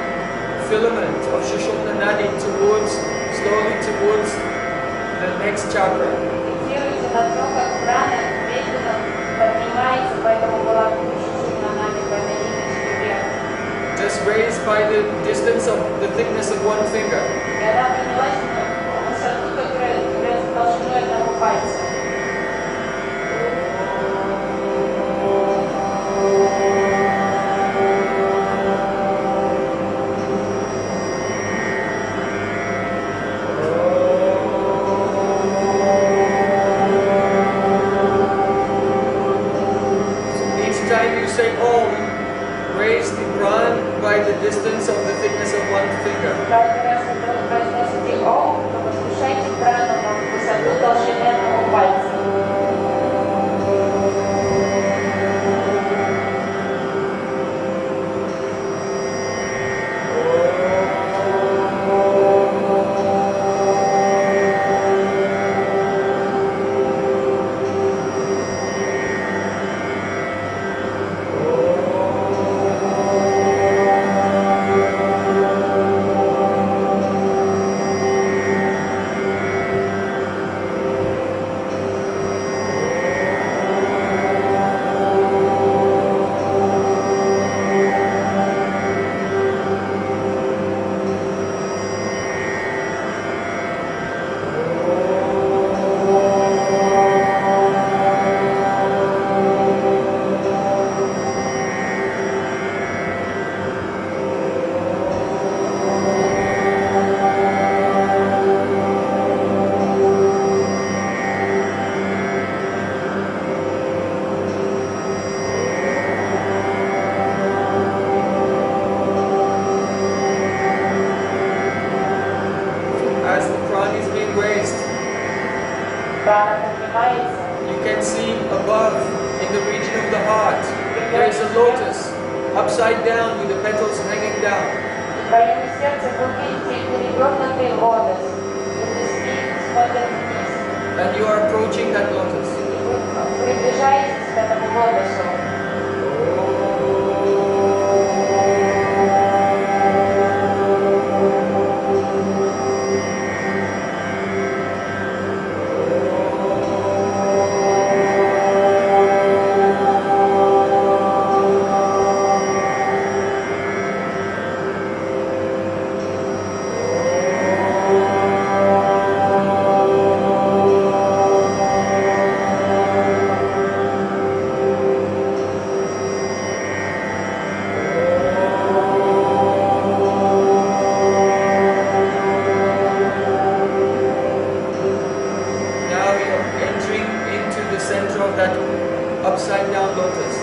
[SPEAKER 2] filament of Sushumna Nadi slowly towards the next chakra.
[SPEAKER 1] Медитируйте на то, как прана медленно поднимается по этому волокну Сушумна Нади, по этой ниточке вверх.
[SPEAKER 2] Just raised by the distance of the thickness of one finger.
[SPEAKER 1] И она поднялась на высоту, которая является толщиной одного пальца.
[SPEAKER 2] Say Om, raise the prana by the distance of the thickness of one finger.
[SPEAKER 1] Каждый раз, когда вы произносите Ом, то возвышайте прану на высоту толщины одного пальца.
[SPEAKER 2] You can see above, in the region of the heart, there is a lotus, upside down with the petals hanging down.
[SPEAKER 1] В районе сердца вы видите перевернутый лотос, лепестки смотрят вниз.
[SPEAKER 2] And you are approaching that lotus.
[SPEAKER 1] Вы приближаетесь к этому лотосу.
[SPEAKER 2] Upside down lotus.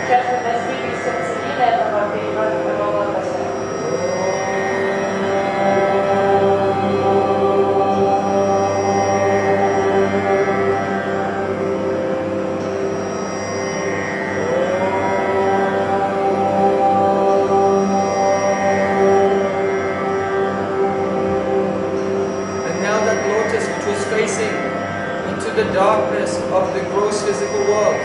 [SPEAKER 1] Сейчас вы достигли сердцевины этого перевернутого лотоса.
[SPEAKER 2] And now that lotus which was facing into the darkness of the gross physical world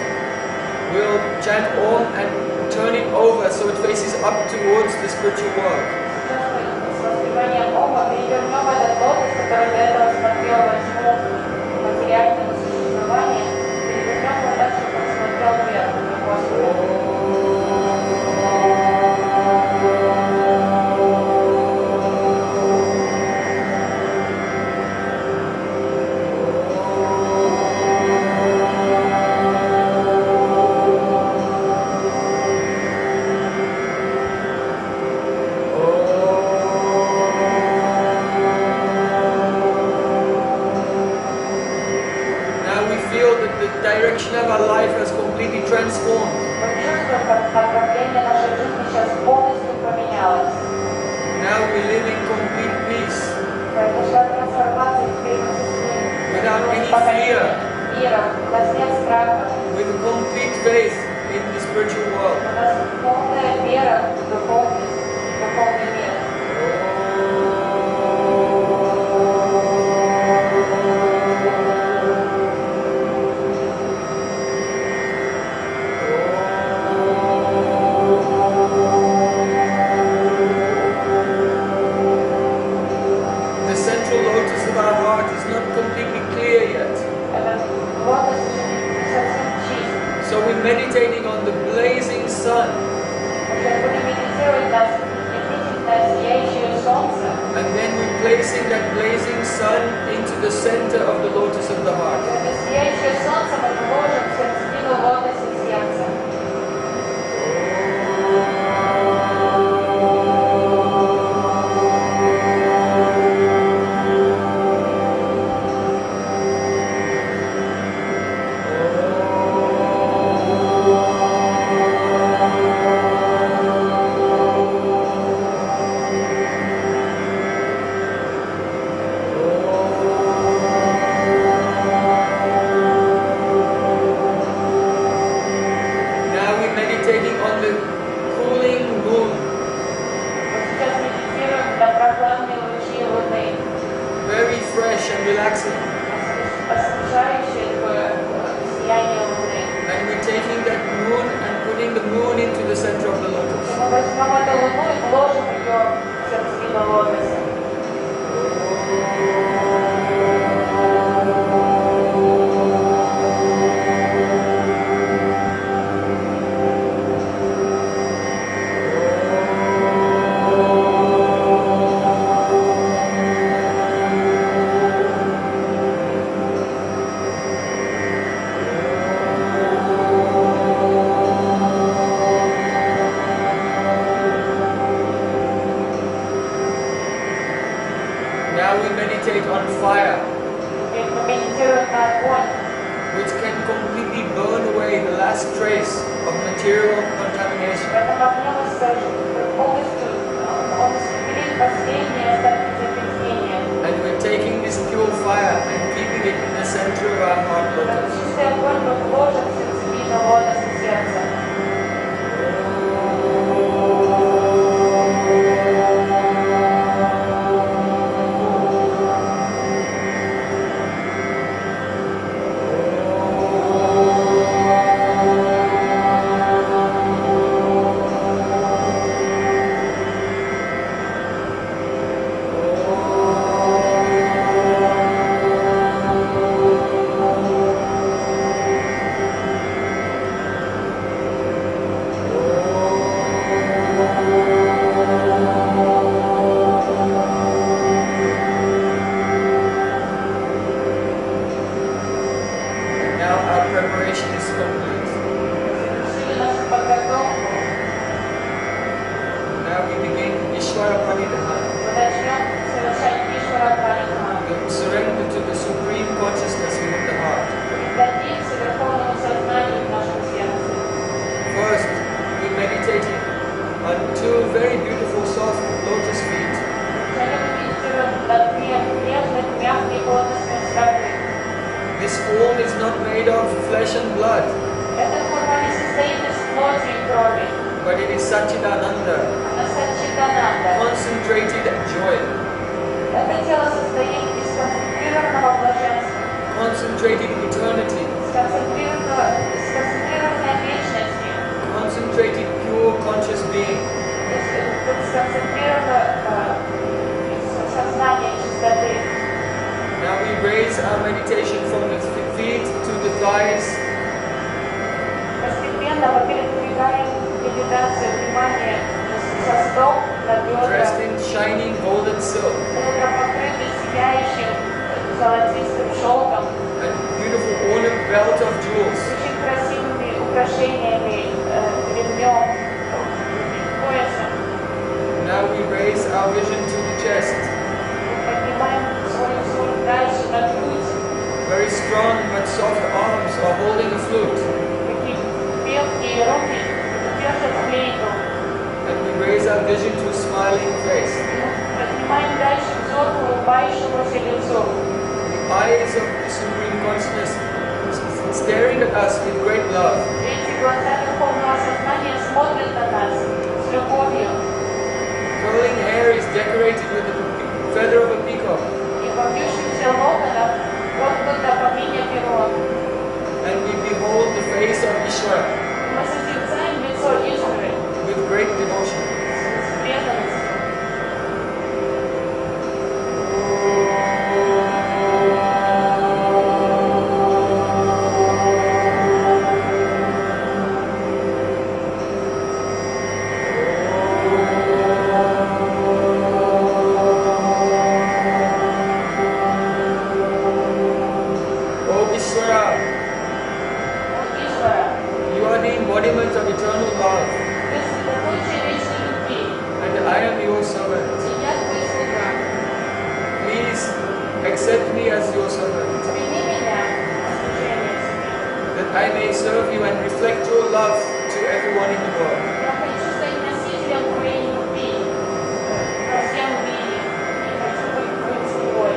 [SPEAKER 2] will chant Om and turn it over so it faces up towards the spiritual world.
[SPEAKER 1] С воспеванием Ома перевернем этот лотос, который до этого смотрел во тьму материального существования, перевернем его так, чтобы он смотрел вверх, на Господа. покорением, миром, у нас нет страха.
[SPEAKER 2] with complete faith in the spiritual world.
[SPEAKER 1] У нас полная вера в духовный мир.
[SPEAKER 2] The central lotus of our heart is not completely clear yet.
[SPEAKER 1] Этот лотос не совсем чист.
[SPEAKER 2] So we're meditating on the blazing sun,
[SPEAKER 1] Сейчас будем медитировать на ослепительное сияющее солнце.
[SPEAKER 2] and then we're placing that blazing sun into the center of the lotus of the heart.
[SPEAKER 1] Это сияющее солнце мы положим в сердцевину лотоса сердца.
[SPEAKER 2] Now we're meditating on the cooling moon,
[SPEAKER 1] Вот сейчас медитируем на прохладные лучи луны,
[SPEAKER 2] very fresh and relaxing.
[SPEAKER 1] освежающее такое сияние луны.
[SPEAKER 2] And we're taking that moon and putting the moon into the center of the lotus.
[SPEAKER 1] Мы возьмем эту луну и вложим ее в сердцевину лотоса.
[SPEAKER 2] Now we meditate on fire,
[SPEAKER 1] Теперь мы медитируем на огонь,
[SPEAKER 2] which can completely burn away the last trace of material contamination.
[SPEAKER 1] в этом огне мы полностью уберем последние остатки загрязнения.
[SPEAKER 2] And we're taking this pure fire and keeping it in the center of our heart
[SPEAKER 1] Этот
[SPEAKER 2] lotus.
[SPEAKER 1] чистый огонь мы вложим в сердцевину лотоса сердца.
[SPEAKER 2] Now our preparation is complete.
[SPEAKER 1] Завершили нашу подготовку.
[SPEAKER 2] Now we begin Ishvara Pranidhana,
[SPEAKER 1] Мы начнем совершать Ишвара Пранидхану.
[SPEAKER 2] the surrender to the supreme consciousness within the heart.
[SPEAKER 1] Дадимся Верховному Сознанию в нашем сердце.
[SPEAKER 2] First, we're meditating on two very beautiful soft lotus feet.
[SPEAKER 1] Вначале мы медитируем на две нежных, мягкие лотосные стопы.
[SPEAKER 2] This form is not made of flesh and blood,
[SPEAKER 1] Эта форма не состоит из плоти и крови.
[SPEAKER 2] but it is Satchidananda,
[SPEAKER 1] Она саччитананда.
[SPEAKER 2] concentrated joy,
[SPEAKER 1] Это тело состоит из сконцентрированного блаженства,
[SPEAKER 2] concentrated eternity,
[SPEAKER 1] сконцентрированной вечности,
[SPEAKER 2] concentrated pure conscious being.
[SPEAKER 1] сконцентрированного сознания чистоты.
[SPEAKER 2] Now we raise our meditation from the feet to the thighs,
[SPEAKER 1] Постепенно мы передвигаем медитацию внимания со стоп на бедра.
[SPEAKER 2] dressed in shining golden silk,
[SPEAKER 1] Бедра покрыты сияющим золотистым шелком,
[SPEAKER 2] a beautiful ornate belt of jewels.
[SPEAKER 1] с очень красивыми украшениями, ремнем, поясом.
[SPEAKER 2] Now we raise our vision to the chest,
[SPEAKER 1] Поднимаем свой взор дальше на грудь.
[SPEAKER 2] very strong but soft arms are holding a flute,
[SPEAKER 1] Такие крепкие руки держат флейту.
[SPEAKER 2] and we raise our vision to a smiling face.
[SPEAKER 1] Поднимаем дальше взор к улыбающемуся лицу.
[SPEAKER 2] eyes of the Supreme Consciousness staring at us with great love.
[SPEAKER 1] Эти глаза Верховного Сознания смотрят на нас с любовью.
[SPEAKER 2] Curling hair is decorated with the feather of a peacock.
[SPEAKER 1] И в обвившихся локонах воткнуто богиня перо.
[SPEAKER 2] And we behold the face of Ishvara
[SPEAKER 1] Мы созерцаем лицо Ишвары
[SPEAKER 2] with great devotion.
[SPEAKER 1] с преданностью.
[SPEAKER 2] You are the embodiment of eternal love,
[SPEAKER 1] Вы средоточие вечной любви,
[SPEAKER 2] and I am your servant.
[SPEAKER 1] и я твой слуга.
[SPEAKER 2] Please accept me as your servant,
[SPEAKER 1] Прими меня на служение тебе.
[SPEAKER 2] that I may serve you and reflect your love to everyone in the world.
[SPEAKER 1] Я хочу стать носителем твоей любви во всем мире. Я хочу быть твоим слугой.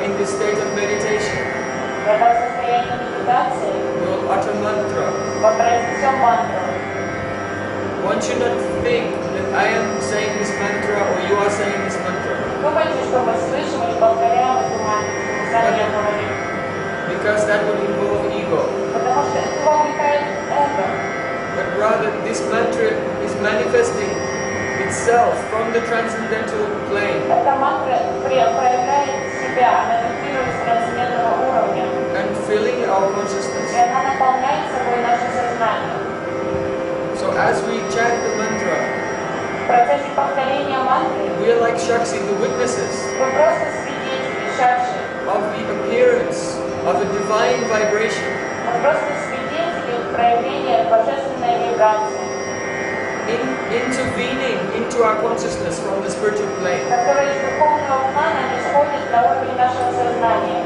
[SPEAKER 2] In this state of meditation,
[SPEAKER 1] Когда в состоянии медитации
[SPEAKER 2] we'll utter mantra.
[SPEAKER 1] мы произнесем мантру.
[SPEAKER 2] One should not think that I am saying this mantra or you are saying this mantra,
[SPEAKER 1] Думайте, что мы слышим и повторяем эту мантру, мы сами ее говорим.
[SPEAKER 2] because that would involve ego.
[SPEAKER 1] Потому что это вовлекает эго.
[SPEAKER 2] But rather, this mantra is manifesting itself from the transcendental plane
[SPEAKER 1] Эта мантра проявляет себя, она вибрирует с трансцендентного уровня.
[SPEAKER 2] and filling our
[SPEAKER 1] И
[SPEAKER 2] consciousness.
[SPEAKER 1] она наполняет собой наше сознание.
[SPEAKER 2] So as we chant the mantra,
[SPEAKER 1] В процессе повторения мантры
[SPEAKER 2] we are like Shakshi, the witnesses
[SPEAKER 1] вы просто свидетели, шакши.
[SPEAKER 2] of the appearance of a divine vibration
[SPEAKER 1] Вы просто свидетели проявления божественной вибрации,
[SPEAKER 2] intervening into our consciousness from the spiritual plane.
[SPEAKER 1] которая из духовного плана исходит на уровень нашего сознания.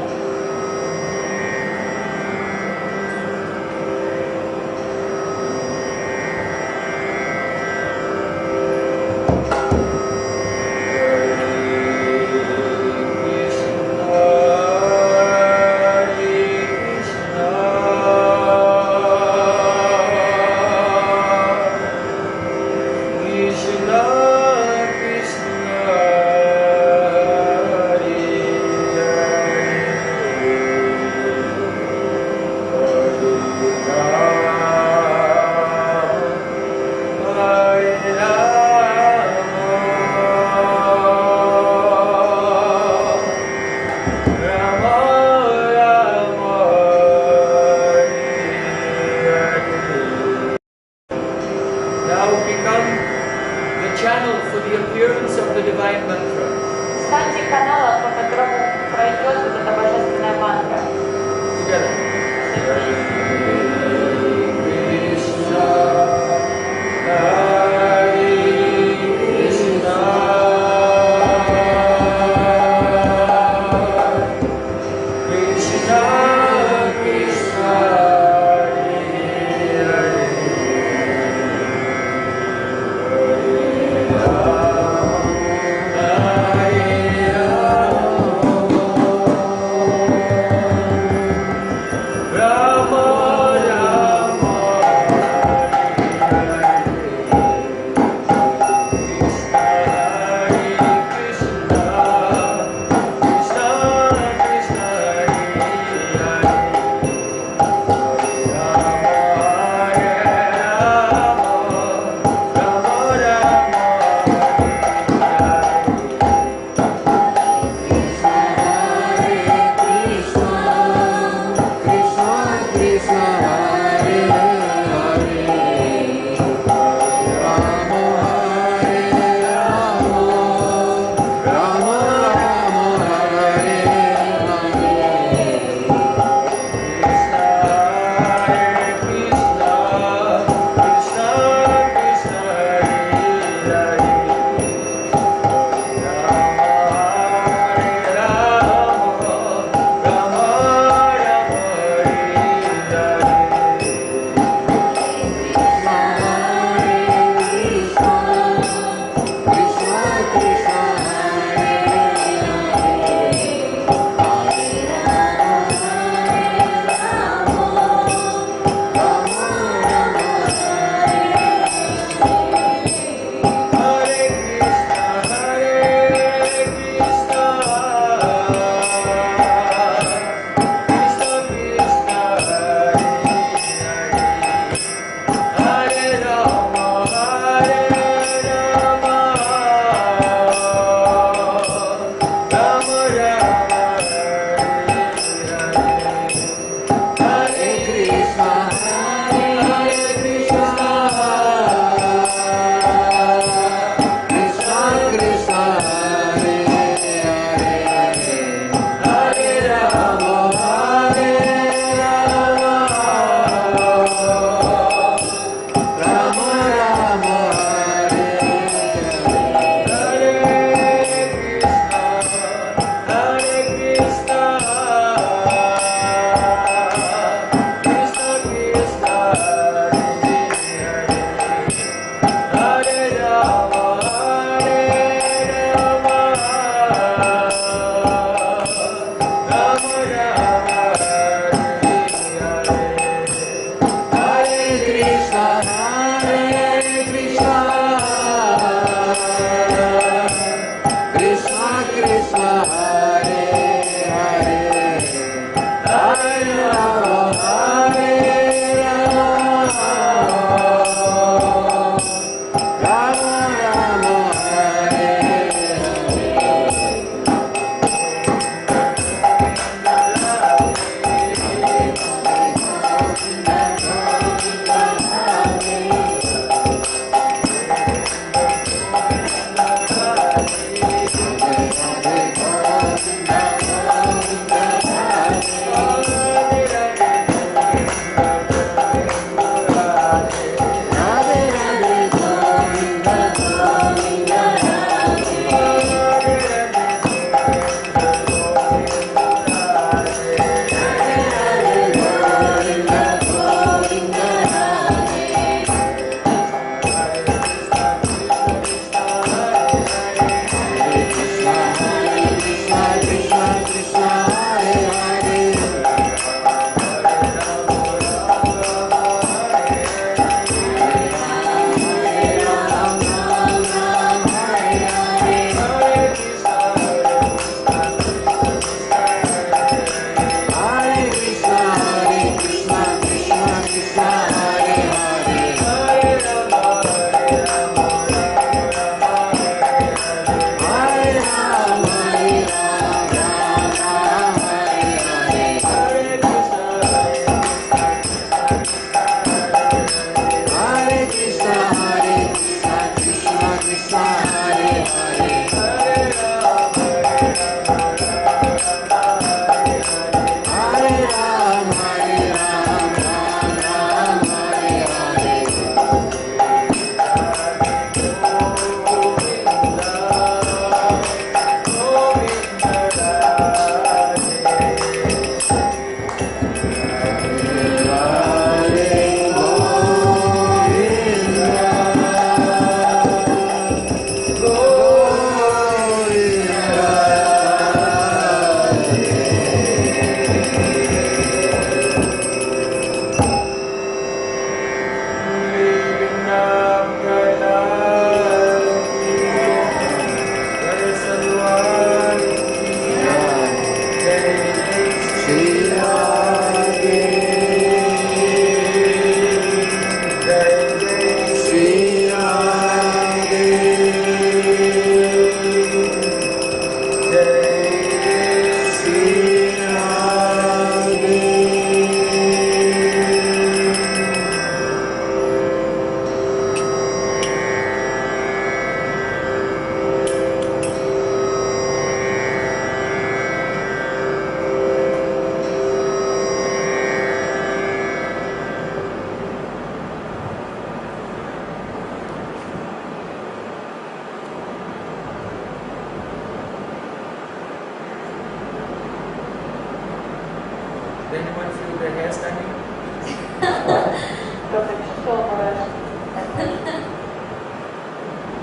[SPEAKER 2] Anyone feel their hair standing?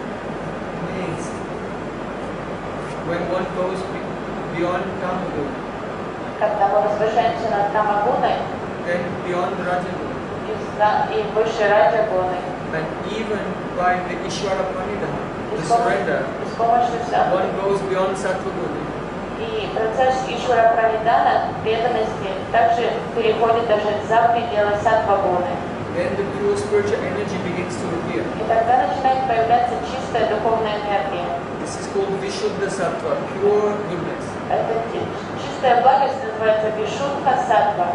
[SPEAKER 2] Amazed. When one goes beyond Kamagun,
[SPEAKER 1] Когда мы возвышаемся над Камагуной
[SPEAKER 2] then beyond Rajagun,
[SPEAKER 1] и выше Раджагуны,
[SPEAKER 2] and even by the Ishvara Pranidhana,
[SPEAKER 1] и
[SPEAKER 2] the
[SPEAKER 1] с
[SPEAKER 2] surrender,
[SPEAKER 1] помощью
[SPEAKER 2] one goes beyond Sattva-guna.
[SPEAKER 1] И процесс Ишвара Пранидана, преданности, также переходит даже за пределы саттва-гуны.
[SPEAKER 2] Then the pure spiritual energy begins to appear.
[SPEAKER 1] И тогда начинает появляться чистая духовная энергия.
[SPEAKER 2] This is called Vishuddha Sattva, pure goodness.
[SPEAKER 1] Это чистая благость называется Вишудха Саттва.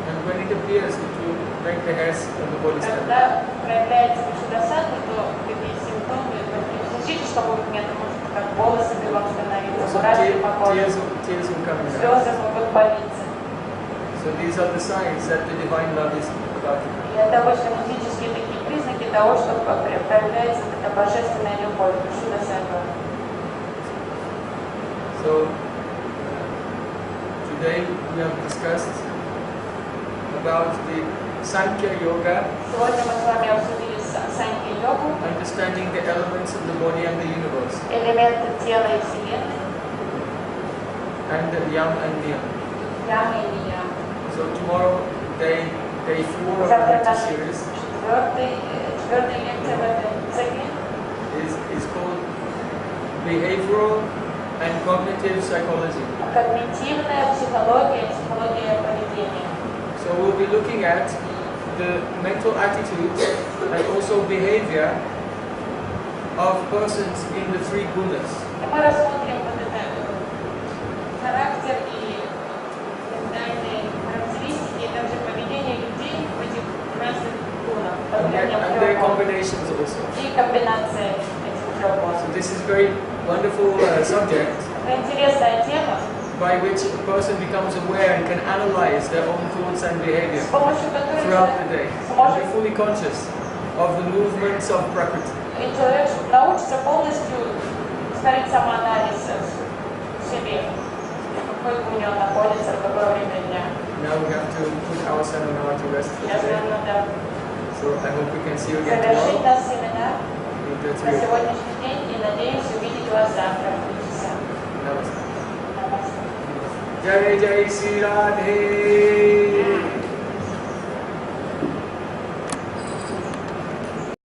[SPEAKER 2] And when it appears, it will make the hairs on the body stand.
[SPEAKER 1] Когда проявляется Вишудха Саттва, то такие симптомы, в физическом уровне, это может как волосы белым становиться, мурашки по коже,
[SPEAKER 2] Tears will come out.
[SPEAKER 1] слезы могут палиться.
[SPEAKER 2] So these are the signs that the divine love is about to come.
[SPEAKER 1] И это обычно физические такие признаки того, что проявляется эта божественная любовь, Вишудха Саттва.
[SPEAKER 2] So today we have discussed about the Sankhya Yoga,
[SPEAKER 1] Сегодня мы с вами обсудили санкья-йогу,
[SPEAKER 2] understanding the elements of the body and the universe,
[SPEAKER 1] элементы тела и вселенной,
[SPEAKER 2] and the Yam and Niyam.
[SPEAKER 1] и
[SPEAKER 2] day 4 of the lecture series
[SPEAKER 1] четвертая лекция в этой цикле
[SPEAKER 2] is called Behavioral and Cognitive Psychology.
[SPEAKER 1] Когнитивная психология, психология поведения.
[SPEAKER 2] So we'll be looking at the mental attitudes and also behavior of persons in the three gunas.
[SPEAKER 1] И мы рассмотрим вот это характер и ментальные характеристики, и также поведение людей в этих разных гунах.
[SPEAKER 2] And their combinations also.
[SPEAKER 1] И комбинация этих трех гун.
[SPEAKER 2] So this is a very wonderful subject
[SPEAKER 1] Это интересная тема,
[SPEAKER 2] by which a person becomes aware and can analyze their own thoughts and behavior
[SPEAKER 1] с помощью которой
[SPEAKER 2] throughout the day.
[SPEAKER 1] человек
[SPEAKER 2] And
[SPEAKER 1] сможет
[SPEAKER 2] be fully conscious of the movements of Prakriti.
[SPEAKER 1] и человек научится полностью ставить самоанализ в себе, в какой гуне он находится, в какое время дня.
[SPEAKER 2] Now we have to put our seminar to rest for
[SPEAKER 1] Сейчас
[SPEAKER 2] today.
[SPEAKER 1] нам надо
[SPEAKER 2] So I hope we can see you again
[SPEAKER 1] завершить
[SPEAKER 2] tomorrow.
[SPEAKER 1] наш семинар
[SPEAKER 2] In the
[SPEAKER 1] на
[SPEAKER 2] 3 o'clock.
[SPEAKER 1] сегодняшний день и надеюсь увидеть вас завтра в 3 часа.
[SPEAKER 2] Namaste.
[SPEAKER 1] Намасте.
[SPEAKER 2] Jai Jai Sri Radhe